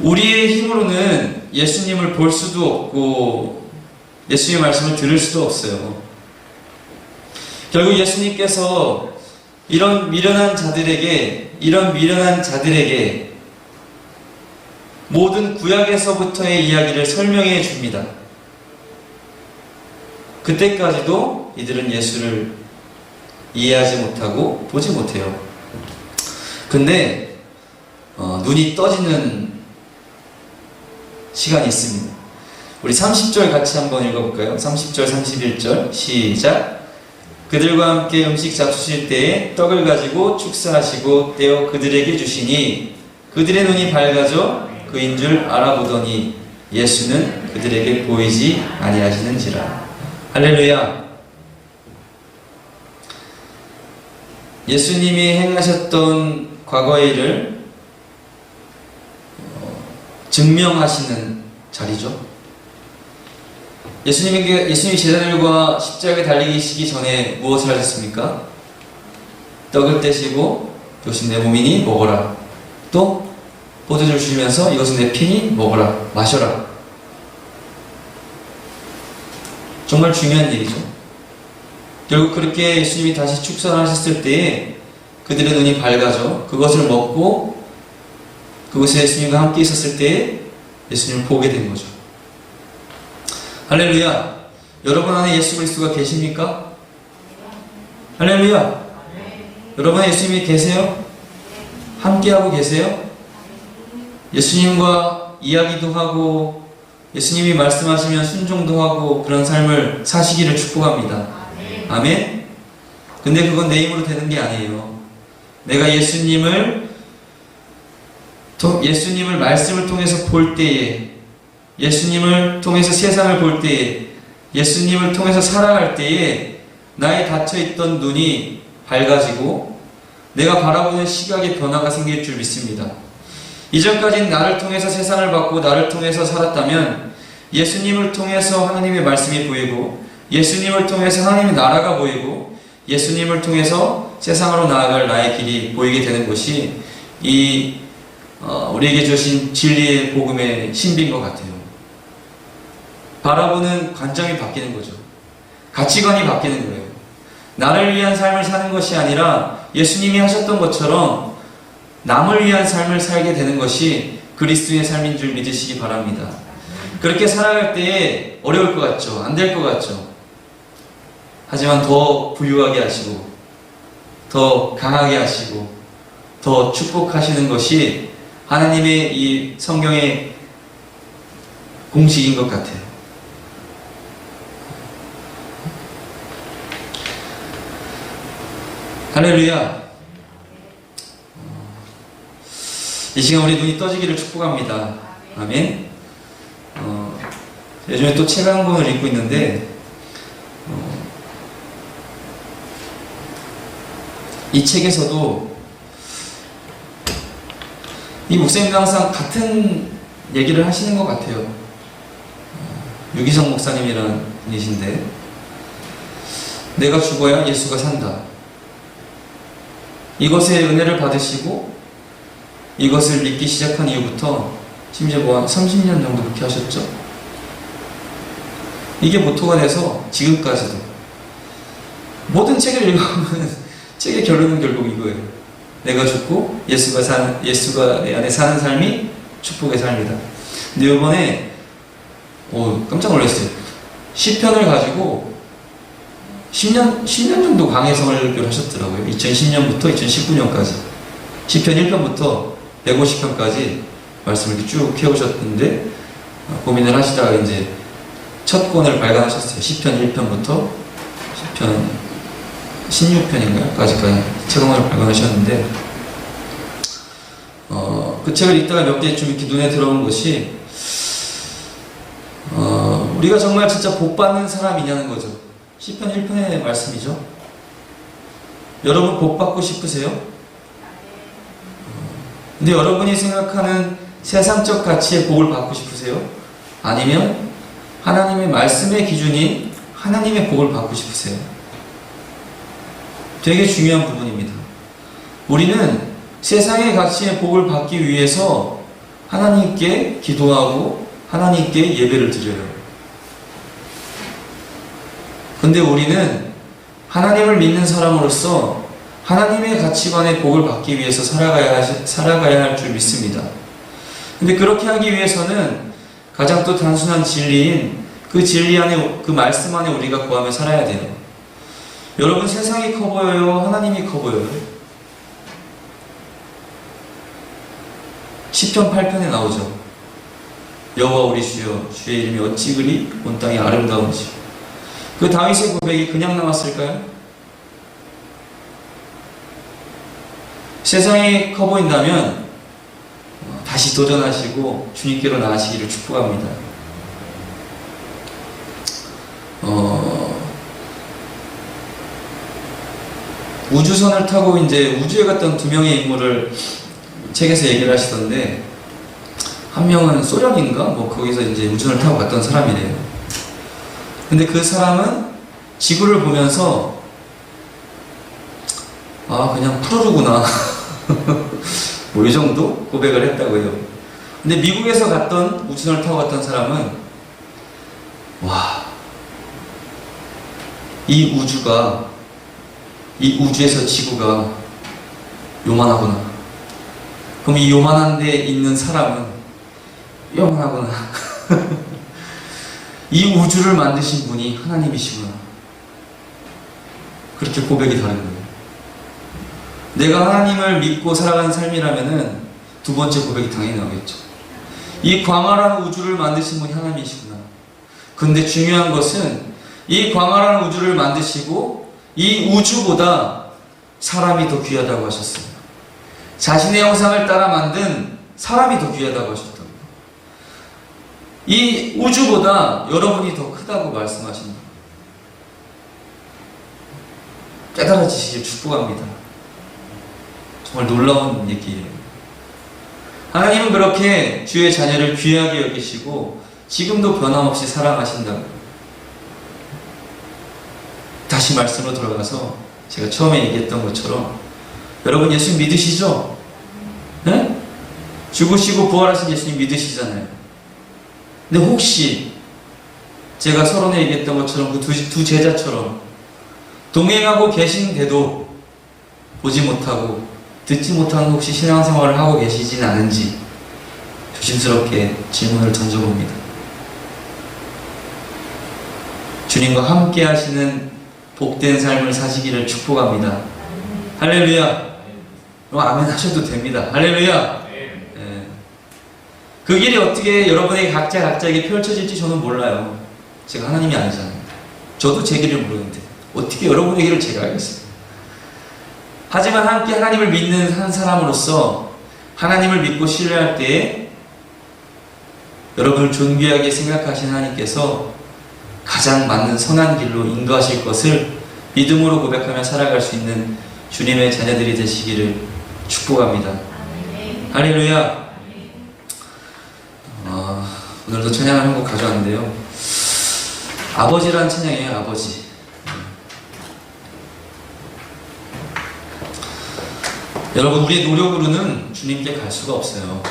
우리의 힘으로는 예수님을 볼 수도 없고 예수님의 말씀을 들을 수도 없어요. 결국 예수님께서 이런 미련한 자들에게 모든 구약에서부터의 이야기를 설명해 줍니다. 그때까지도 이들은 예수를 이해하지 못하고 보지 못해요. 근데 눈이 떠지는 시간이 있습니다. 우리 30절 같이 한번 읽어볼까요? 30절, 31절 시작. 그들과 함께 음식 잡수실 때에 떡을 가지고 축사하시고 떼어 그들에게 주시니 그들의 눈이 밝아져 그인 줄 알아보더니 예수는 그들에게 보이지 아니하시는지라. 할렐루야. 예수님이 행하셨던 과거의 일을 증명하시는 자리죠. 예수님이 제자들과 십자가에 달리시기 전에 무엇을 하셨습니까? 떡을 떼시고 이것은 내 몸이니 먹어라. 또 포도주를 주시면서 이것은 내 피니 먹어라. 마셔라. 정말 중요한 일이죠. 결국 그렇게 예수님이 다시 축선하셨을 때에 그들의 눈이 밝아져 그것을 먹고 그것에 예수님과 함께 있었을 때에 예수님을 보게 된 거죠. 할렐루야. 여러분 안에 예수 그리스도가 계십니까? 할렐루야. 여러분 안에 예수님이 계세요? 함께하고 계세요? 예수님과 이야기도 하고 예수님이 말씀하시면 순종도 하고 그런 삶을 사시기를 축복합니다. 아멘? 근데 그건 내 힘으로 되는 게 아니에요. 내가 예수님을 말씀을 통해서 볼 때에, 예수님을 통해서 세상을 볼 때에, 예수님을 통해서 살아갈 때에 나의 닫혀있던 눈이 밝아지고 내가 바라보는 시각의 변화가 생길 줄 믿습니다. 이전까지는 나를 통해서 세상을 봤고 나를 통해서 살았다면 예수님을 통해서 하나님의 말씀이 보이고 예수님을 통해서 하나님의 나라가 보이고 예수님을 통해서 세상으로 나아갈 나의 길이 보이게 되는 것이 우리에게 주신 진리의 복음의 신비인 것 같아요. 바라보는 관점이 바뀌는 거죠. 가치관이 바뀌는 거예요. 나를 위한 삶을 사는 것이 아니라 예수님이 하셨던 것처럼 남을 위한 삶을 살게 되는 것이 그리스도의 삶인 줄 믿으시기 바랍니다. 그렇게 살아갈 때에 어려울 것 같죠? 안 될 것 같죠? 하지만 더 부유하게 하시고 더 강하게 하시고 더 축복하시는 것이 하나님의 이 성경의 공식인 것 같아요. 할렐루야. 이 시간 우리 눈이 떠지기를 축복합니다. 아멘. 요즘에 또 책 한 권을 읽고 있는데 이 책에서도 이 목사님도 항상 같은 얘기를 하시는 것 같아요. 유기성 목사님이라는 분이신데 내가 죽어야 예수가 산다. 이것의 은혜를 받으시고 이것을 믿기 시작한 이후부터 심지어 한 30년 정도 그렇게 하셨죠. 이게 모토가 돼서 지금까지도 모든 책을 읽어보면 책의 결론은 결국 이거예요. 내가 죽고 예수가 내 안에 사는 삶이 축복의 삶이다. 근데 이번에 깜짝 놀랐어요. 시편을 가지고 10년 정도 강해 설교를 하셨더라고요. 2010년부터 2019년까지 시편 1편부터 150편까지 말씀을 이렇게 쭉 해오셨는데 고민을 하시다가 이제 첫 권을 발간하셨어요. 시편 1편부터 시편 16편인가요? 까지까지 책을 발간하셨는데 그 책을 읽다가 몇 개 좀 이렇게 눈에 들어온 것이 우리가 정말 진짜 복 받는 사람이냐는 거죠. 시편 1편의 말씀이죠. 여러분 복 받고 싶으세요? 근데 여러분이 생각하는 세상적 가치의 복을 받고 싶으세요? 아니면 하나님의 말씀의 기준인 하나님의 복을 받고 싶으세요? 되게 중요한 부분입니다. 우리는 세상의 가치의 복을 받기 위해서 하나님께 기도하고 하나님께 예배를 드려요. 근데 우리는 하나님을 믿는 사람으로서 하나님의 가치관의 복을 받기 위해서 살아가야 할 줄 믿습니다. 근데 그렇게 하기 위해서는 가장 또 단순한 진리인 그 진리 안에, 그 말씀 안에 우리가 거하며 살아야 돼요. 여러분, 세상이 커 보여요? 하나님이 커 보여요? 시편 8편에 나오죠. 여호와 우리 주여, 주의 이름이 어찌 그리 온 땅이 아름다운지. 그 다윗의 고백이 그냥 나왔을까요? 세상이 커 보인다면 다시 도전하시고 주님께로 나아가시기를 축복합니다. 우주선을 타고 이제 우주에 갔던 두 명의 인물을 책에서 얘기를 하시던데, 한 명은 소련인가? 뭐 거기서 이제 우주선을 타고 갔던 사람이래요. 근데 그 사람은 지구를 보면서 아, 그냥 푸르르구나. 뭐 이 정도 고백을 했다고요. 근데 미국에서 갔던 우주선을 타고 갔던 사람은 와, 이 우주에서 지구가 요만하구나. 그럼 이 요만한 데 있는 사람은 요만하구나. 이 우주를 만드신 분이 하나님이시구나. 그렇게 고백이 다른 거예요. 내가 하나님을 믿고 살아가는 삶이라면은 두 번째 고백이 당연히 나오겠죠. 이 광활한 우주를 만드신 분이 하나님이시구나. 근데 중요한 것은 이 광활한 우주를 만드시고 이 우주보다 사람이 더 귀하다고 하셨어요. 자신의 형상을 따라 만든 사람이 더 귀하다고 하셨다고요. 이 우주보다 여러분이 더 크다고 말씀하신다. 깨달아지시길 축복합니다. 정말 놀라운 얘기예요. 하나님은 그렇게 주의 자녀를 귀하게 여기시고 지금도 변함없이 사랑하신다고. 다시 말씀으로 돌아가서 제가 처음에 얘기했던 것처럼 여러분 예수님 믿으시죠? 네? 죽으시고 부활하신 예수님 믿으시잖아요. 근데 혹시 제가 서론에 얘기했던 것처럼 그 두 제자처럼 동행하고 계신데도 보지 못하고 듣지 못하는 혹시 신앙생활을 하고 계시진 않은지 조심스럽게 질문을 던져봅니다. 주님과 함께 하시는 복된 삶을 사시기를 축복합니다. 할렐루야. 그럼 아멘 하셔도 됩니다. 할렐루야. 네. 그 길이 어떻게 여러분에게 각자에게 펼쳐질지 저는 몰라요. 제가 하나님이 아니잖아요. 저도 제 길을 모르는데 어떻게 여러분의 길을 제가 알겠어요. 하지만 함께 하나님을 믿는 한 사람으로서 하나님을 믿고 신뢰할 때에 여러분을 존귀하게 생각하신 하나님께서 가장 맞는 선한 길로 인도하실 것을 믿음으로 고백하며 살아갈 수 있는 주님의 자녀들이 되시기를 축복합니다. 할렐루야. 오늘도 찬양을 한 곡 가져왔는데요. 아버지라는 찬양이에요. 아버지. 여러분, 우리의 노력으로는 주님께 갈 수가 없어요.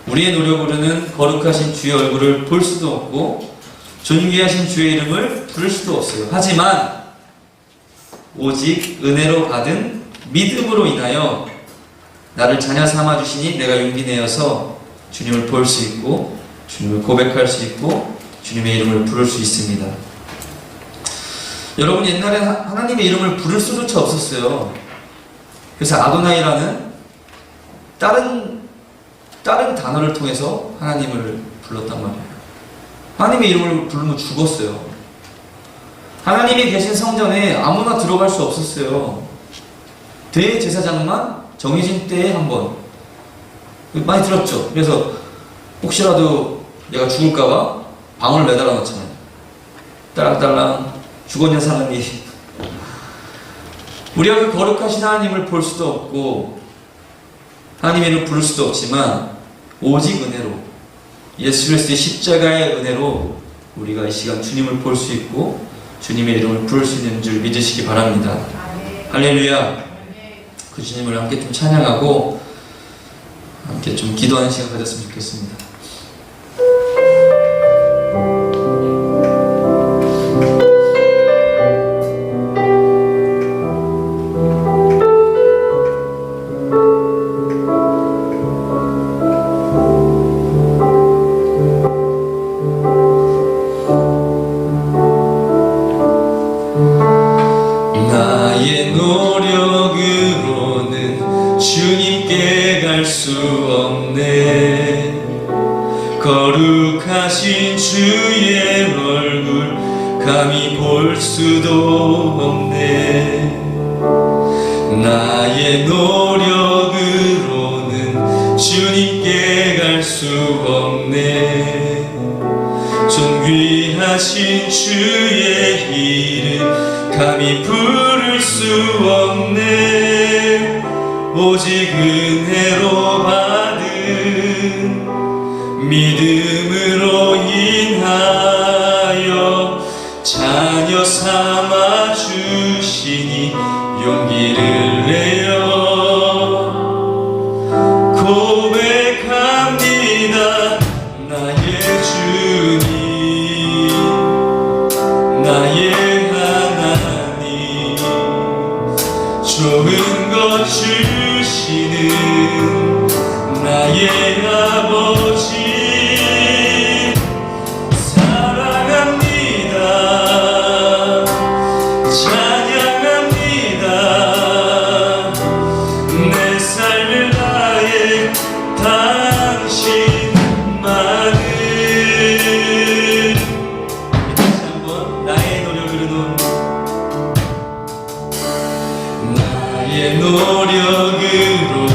우리의 노력으로는 거룩하신 주의 얼굴을 볼 수도 없고 존귀하신 주의 이름을 부를 수도 없어요. 하지만 오직 은혜로 받은 믿음으로 인하여 나를 자녀 삼아주시니 내가 용기 내어서 주님을 볼 수 있고 주님을 고백할 수 있고 주님의 이름을 부를 수 있습니다. 여러분, 옛날에 하나님의 이름을 부를 수조차 없었어요. 그래서 아도나이라는 다른 단어를 통해서 하나님을 불렀단 말이에요. 하나님의 이름을 부르면 죽었어요. 하나님이 계신 성전에 아무나 들어갈 수 없었어요. 대제사장만 정해진 때에 한 번. 많이 들었죠? 그래서 혹시라도 내가 죽을까봐 방울 매달아 놓잖아요. 딸랑딸랑 죽었냐 사람이. 우리가 그 거룩하신 하나님을 볼 수도 없고 하나님의 이름을 부를 수도 없지만 오직 은혜로 예수 그리스도의 십자가의 은혜로 우리가 이 시간 주님을 볼 수 있고 주님의 이름을 부를 수 있는 줄 믿으시기 바랍니다. 할렐루야. 그 주님을 함께 좀 찬양하고 함께 좀 기도하는 시간 가졌으면 좋겠습니다. 나의 노력으로는 주님께 갈 수 없네. 거룩하신 주의 얼굴 감히 볼 수도 없네. 나의 노력으로는 주님께 갈 수 없네. 존귀하신 주의 이름 감히 부를
수 없네. 오직 은혜로 받은 믿음으로 인하여 자녀 삼아 주시니 용기를 내어 고백합니다. 나의 주님, 나의 하나님, 좋은 것 주시는 나의 아버지, 사랑합니다. 찬양합니다. 내 삶을 다해 당신만을. 다시 한번 나의 노력으로는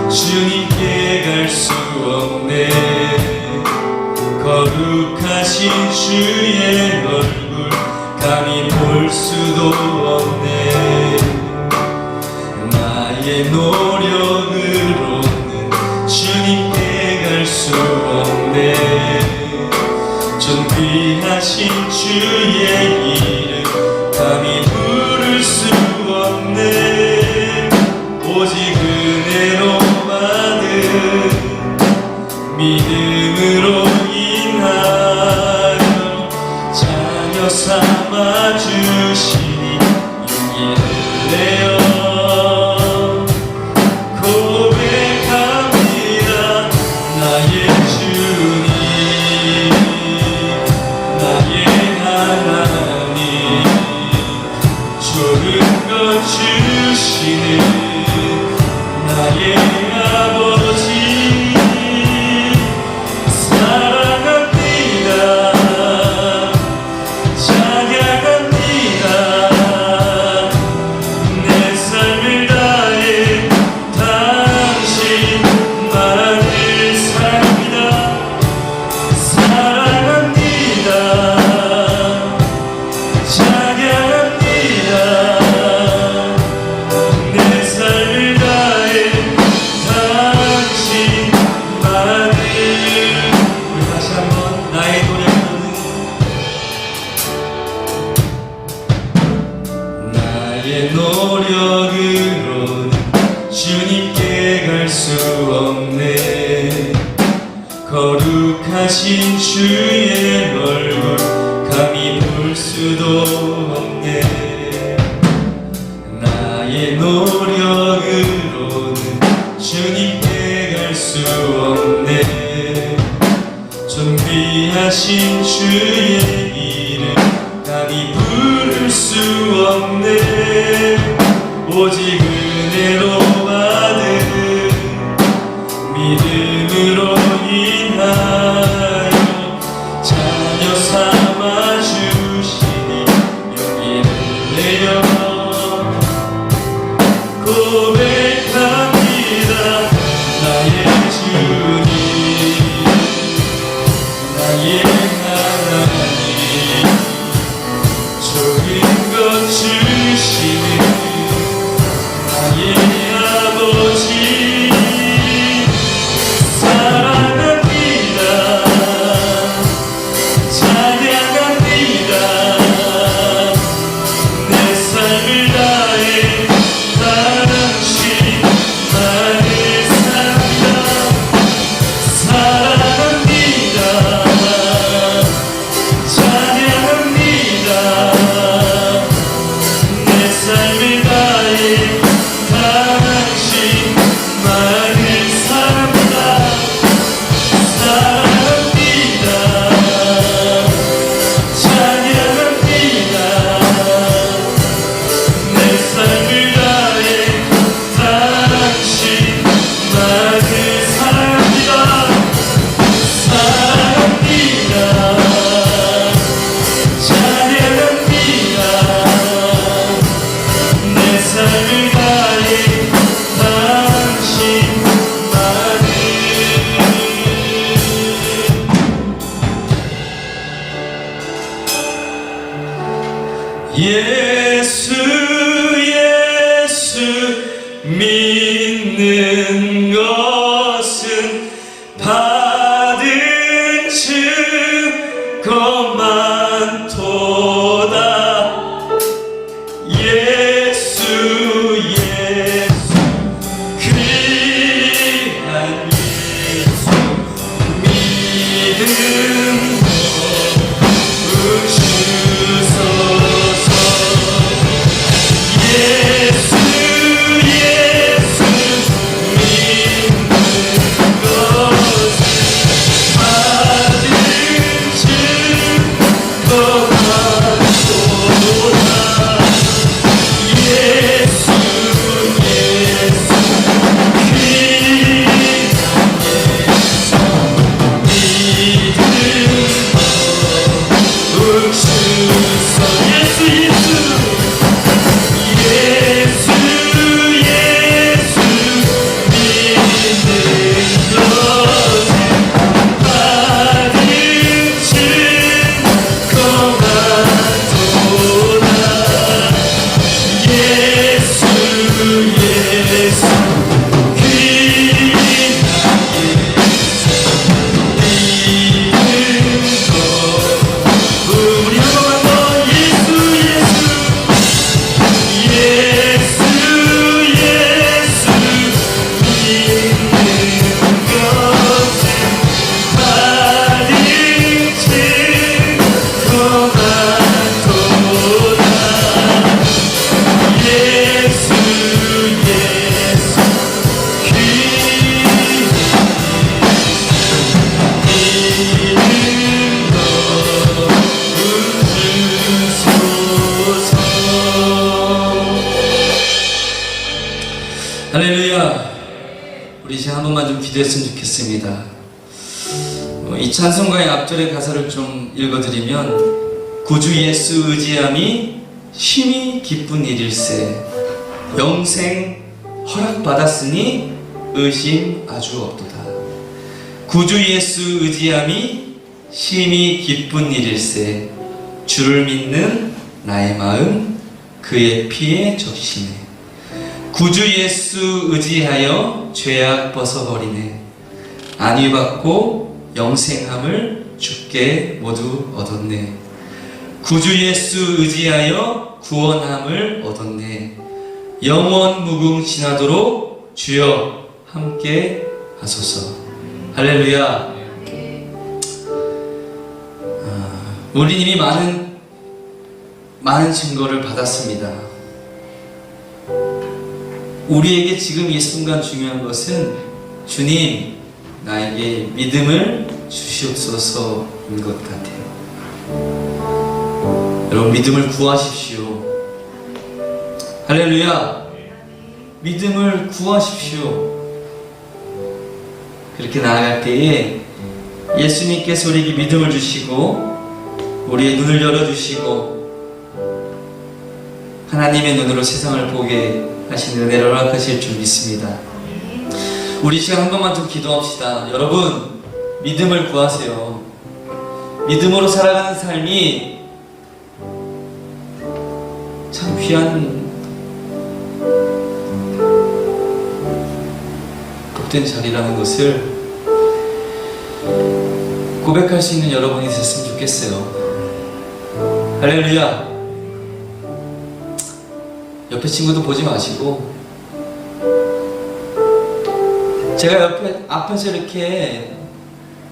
주님께 갈 수 없네. 거룩하신 주의 얼굴 감히 볼 수도 없네. 나의 노력으로는 주님께 갈 수 없네. 존귀하신 주의 이름 감히 부를 수 없네. 오직 은혜로 받은 믿음으로 인하여 자녀 삼아 주시니 용기를 내어 고백합니다. 나의 주님, 나의 하나님, 좋은 것 주시는 나의 아버지, 사랑합니다. 찬양합니다. 내 삶을 다해 당신만을 삽니다. 사랑합니다. 찬양합니다. 내 삶을 다해 당신만을. 우리 다시 한번 나의 노력으로는 나의 노력으로는 주님께 갈 수 없네. 거룩하신 주의 얼굴 감히 볼 수도 없네. 나의 노력으로는 주님께 갈 수 없네. 존귀하신 주의 이름 감히 부를 수 없네. 오직 은혜로 받은 믿음으로 인하여 자녀 삼아 주시니 용기를 내어 고백합니다. 나의 주님, 나의 하나님, 좋은 것 주시는 나의 아버지, 사랑합니다. 찬양합니다. 내 삶을 다해 당신만을 삽니다. 사랑합니다. 찬양합니다. 내 삶을 다해 당신만을 삽니다. 사랑합니다. 찬양합니다. 내 삶을 다해 당신만을 삽니다. 사랑합니다. 찬양합니다. 내 삶을 다해 당신만을. 예수 믿는 것은 받은 증거만 도다. 예수 예수 귀한 예수 믿음 주소서. 예수 예수 믿는 것은 받은 증거만 도다. 예수 예수 귀한 예수 믿음 주소서. 예수 예수 예수 예수 믿는 것은 받은 증거만 도다. 예수 예수 귀한 예수 믿는 것. 우리 한 번만 더. 예수 예수 예수 예수 믿는 것은 받은 증거만 도다. 예수 예수 믿는 것 주소서.
할렐루야. 우리 이제 한 번만 좀 기도했으면 좋겠습니다. 이 찬송가의 앞절의 가사를 좀 읽어드리면, 구주 예수 의지함이 심히 기쁜 일일세, 영생 허락받았으니 의심 아주 없도다. 구주 예수 의지함이 심히 기쁜 일일세, 주를 믿는 나의 마음 그의 피에 적시네. 구주 예수 의지하여 죄악 벗어버리네. 안위받고 영생함을 주께 모두 얻었네. 구주 예수 의지하여 구원함을 얻었네. 영원 무궁 지나도록 주여 함께 하소서. 할렐루야. 우리 이미 많은 증거를 받았습니다. 우리에게 지금 이 순간 중요한 것은 주님 나에게 믿음을 주시옵소서인 것 같아요. 여러분 믿음을 구하십시오. 할렐루야. 믿음을 구하십시오. 그렇게 나아갈 때에 예수님께서 우리에게 믿음을 주시고 우리의 눈을 열어주시고 하나님의 눈으로 세상을 보게 하시는 은혜를 허락하실 줄 믿습니다. 우리 시간 한 번만 좀 기도합시다. 여러분 믿음을 구하세요. 믿음으로 살아가는 삶이 참 귀한 복된 자리라는 것을 고백할 수 있는 여러분이 됐으면 좋겠어요. 할렐루야. 옆에 친구도 보지 마시고, 제가 앞에서 이렇게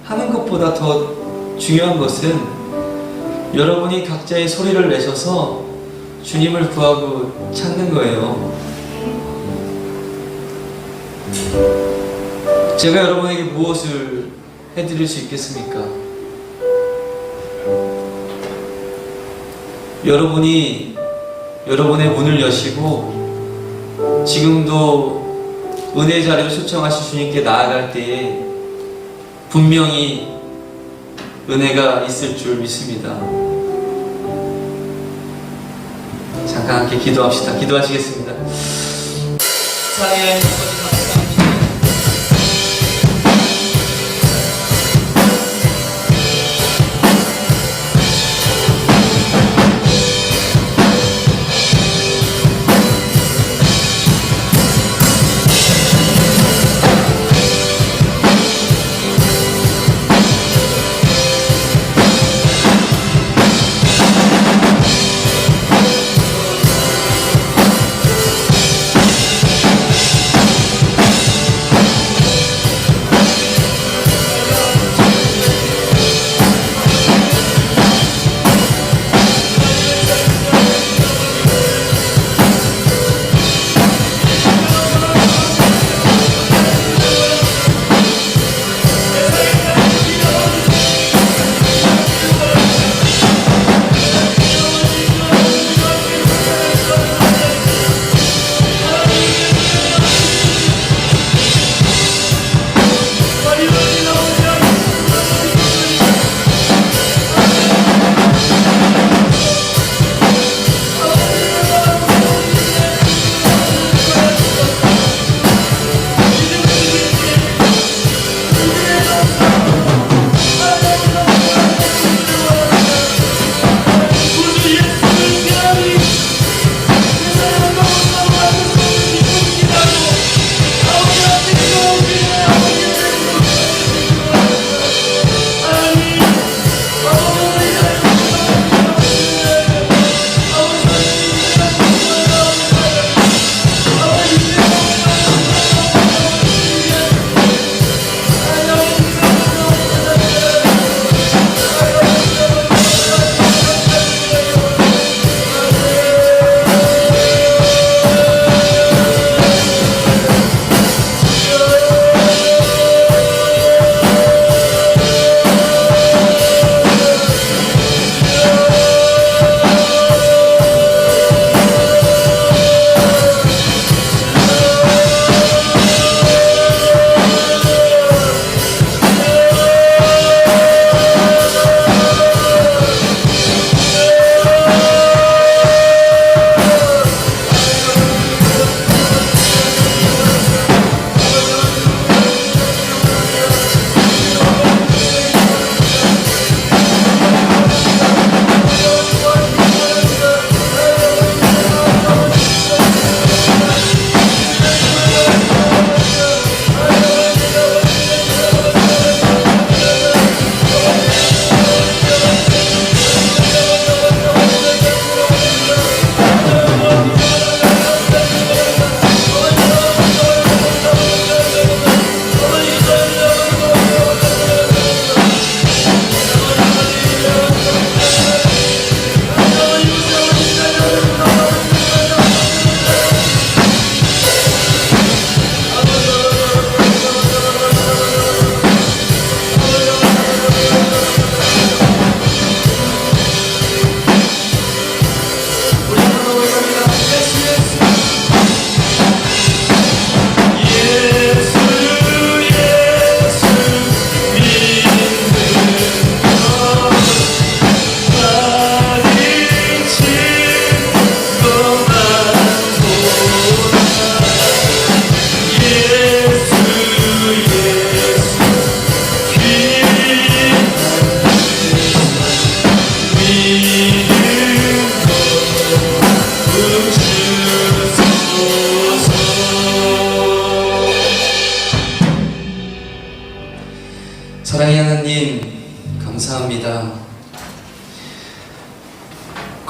하는 것보다 더 중요한 것은 여러분이 각자의 소리를 내셔서 주님을 구하고 찾는 거예요. 제가 여러분에게 무엇을 해드릴 수 있겠습니까? 여러분이 여러분의 문을 여시고 지금도 은혜의 자리를 초청하신 주님께 나아갈 때에 분명히 은혜가 있을 줄 믿습니다. 잠깐 함께 기도합시다. 기도하시겠습니다. 사랑의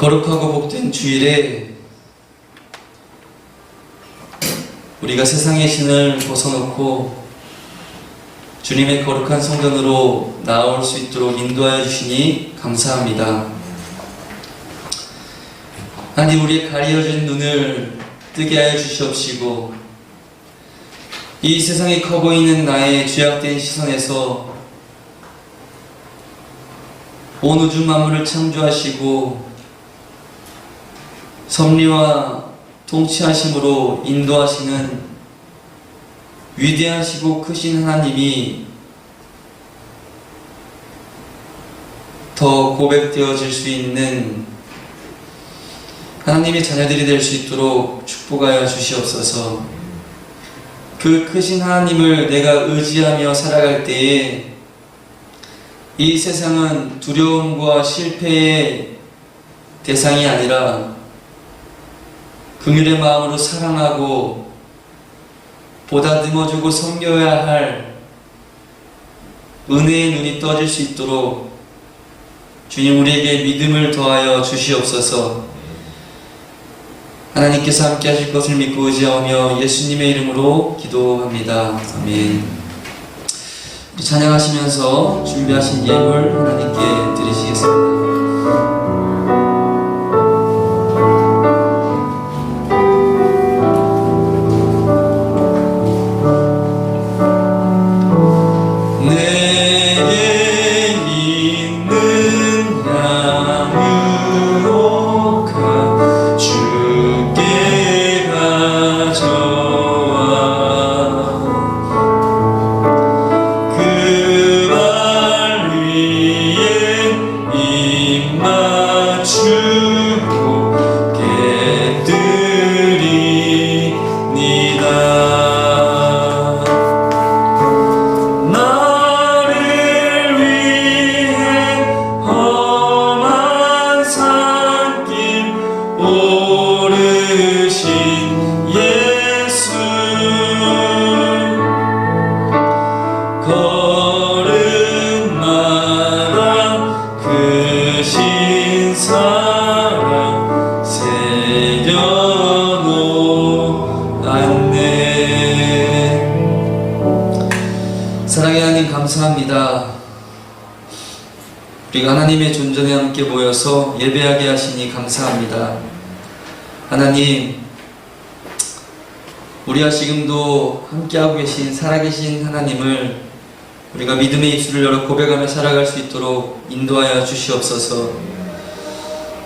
거룩하고 복된 주일에 우리가 세상의 신을 벗어놓고 주님의 거룩한 성전으로 나아올 수 있도록 인도하여 주시니 감사합니다. 하나님, 우리의 가려진 눈을 뜨게 하여 주시옵시고 이 세상이 커 보이는 나의 죄악된 시선에서 온 우주 만물을 창조하시고 섭리와 통치하심으로 인도하시는 위대하시고 크신 하나님이 더 고백되어질 수 있는 하나님의 자녀들이 될 수 있도록 축복하여 주시옵소서. 그 크신 하나님을 내가 의지하며 살아갈 때에 이 세상은 두려움과 실패의 대상이 아니라 긍휼의 마음으로 사랑하고 보다듬어주고 섬겨야 할 은혜의 눈이 떠질 수 있도록 주님, 우리에게 믿음을 더하여 주시옵소서. 하나님께서 함께 하실 것을 믿고 의지하며 예수님의 이름으로 기도합니다. 아멘. 우리 찬양하시면서 준비하신 예물 하나님께 드리시겠습니다. 사랑의 하나님, 감사합니다. 우리가 하나님의 존전에 함께 모여서 예배하게 하시니 감사합니다. 하나님, 우리와 지금도 함께하고 계신 살아계신 하나님을 우리가 믿음의 입술을 열어 고백하며 살아갈 수 있도록 인도하여 주시옵소서.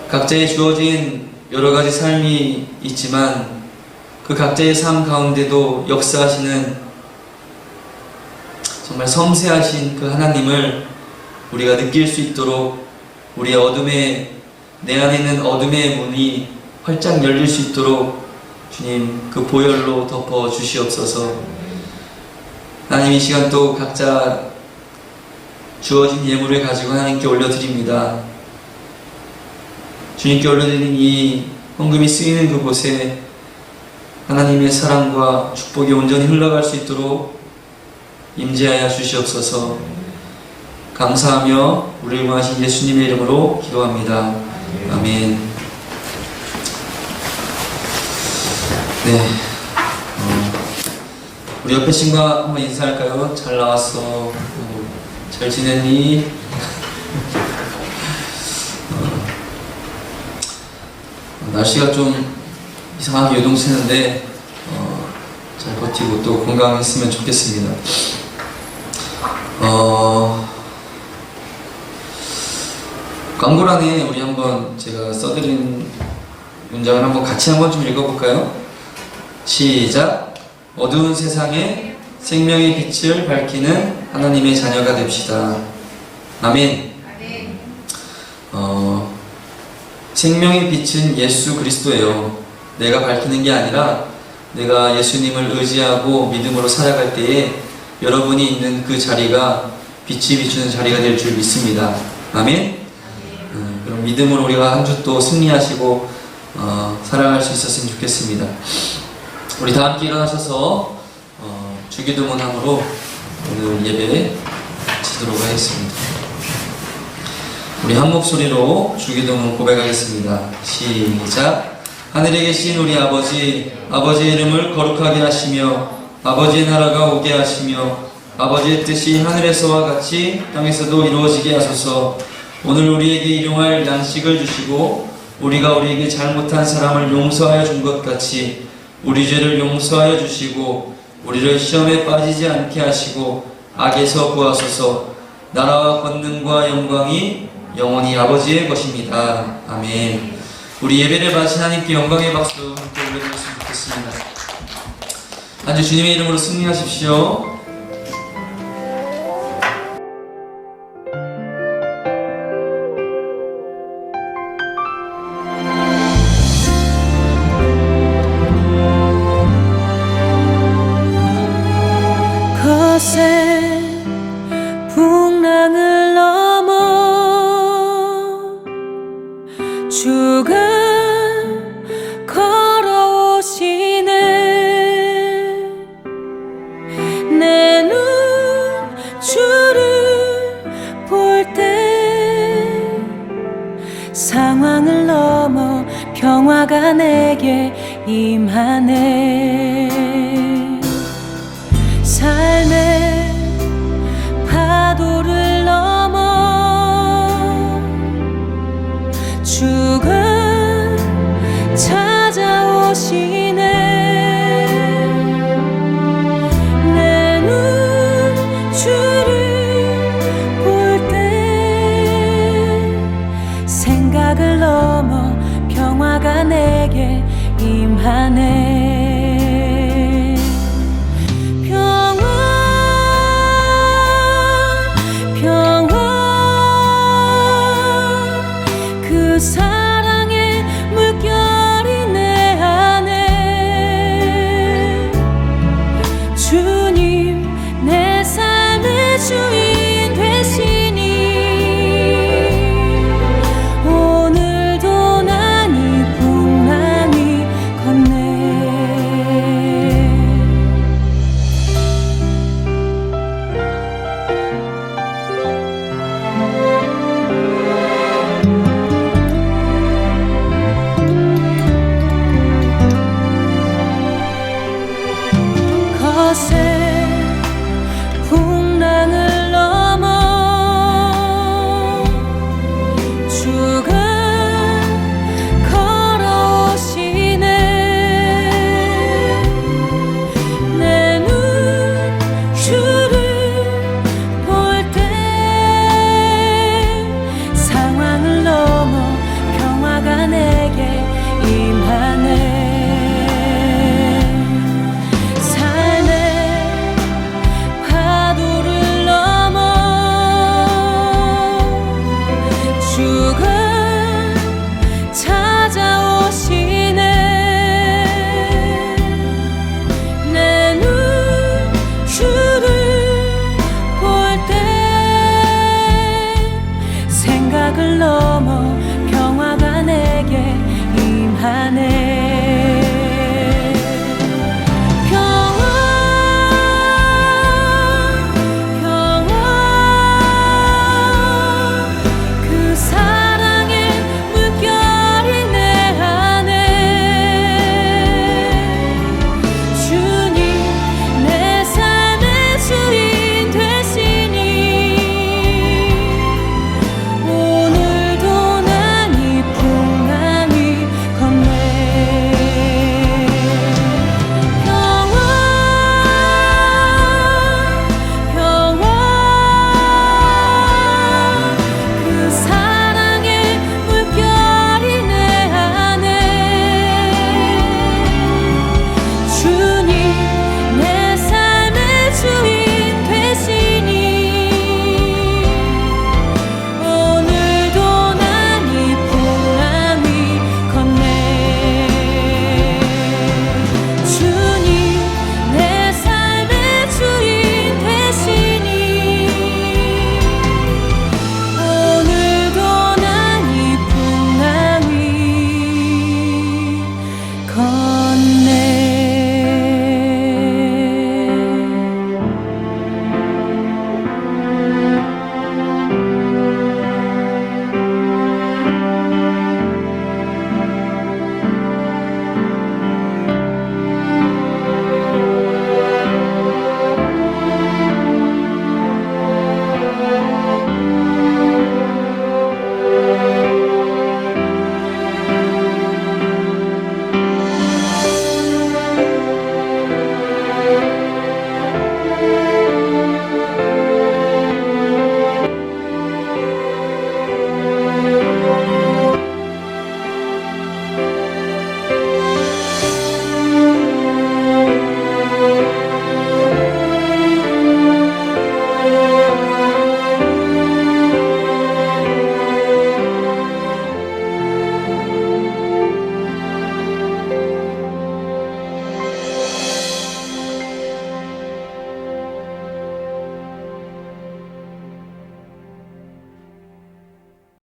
각자의 주어진 여러가지 삶이 있지만 그 각자의 삶 가운데도 역사하시는 정말 섬세하신 그 하나님을 우리가 느낄 수 있도록 우리의 내 안에 있는 어둠의 문이 활짝 열릴 수 있도록 주님, 그 보혈로 덮어 주시옵소서. 하나님, 이 시간 또 각자 주어진 예물을 가지고 하나님께 올려드립니다. 주님께 올려드린 이 헌금이 쓰이는 그곳에 하나님의 사랑과 축복이 온전히 흘러갈 수 있도록 임재하여 주시옵소서. 감사하며 우리를 구하신 예수님의 이름으로 기도합니다. 아멘. 네, 우리 옆에 친구와 한번 인사할까요? 잘 나왔어. 잘 지냈니? 날씨가 좀 이상하게 요동치는데 잘 버티고 또 건강했으면 좋겠습니다. 광고란에 우리 한번 제가 써드린 문장을 한번 같이 한번 좀 읽어볼까요? 시작! 어두운 세상에 생명의 빛을 밝히는 하나님의 자녀가 됩시다. 아멘. 생명의 빛은 예수 그리스도예요. 내가 밝히는 게 아니라 내가 예수님을 의지하고 믿음으로 살아갈 때에 여러분이 있는 그 자리가 빛이 비추는 자리가 될 줄 믿습니다. 아멘. 그럼 믿음으로 우리가 한 주 또 승리하시고 살아갈 수 있었으면 좋겠습니다. 우리 다 함께 일어나셔서 주기도문함으로 오늘 예배 마치도록 하겠습니다. 우리 한 목소리로 주기도문 고백하겠습니다. 시작. 하늘에 계신 우리 아버지, 아버지의 이름을 거룩하게 하시며 아버지의 나라가 오게 하시며 아버지의 뜻이 하늘에서와 같이 땅에서도 이루어지게 하소서. 오늘 우리에게 일용할 양식을 주시고 우리가 우리에게 잘못한 사람을 용서하여 준 것 같이 우리 죄를 용서하여 주시고 우리를 시험에 빠지지 않게 하시고 악에서 구하소서. 나라와 권능과 영광이 영원히 아버지의 것입니다. 아멘. 우리 예배를 마친 하나님께 영광의 박수 함께 올려드렸으면 좋겠습니다. 한 주 주님의 이름으로 승리하십시오.
거센 풍랑을 넘어 주가 걸어오시네. 내 눈 주를 볼 때 상황을 넘어 평화가 내게 임하네.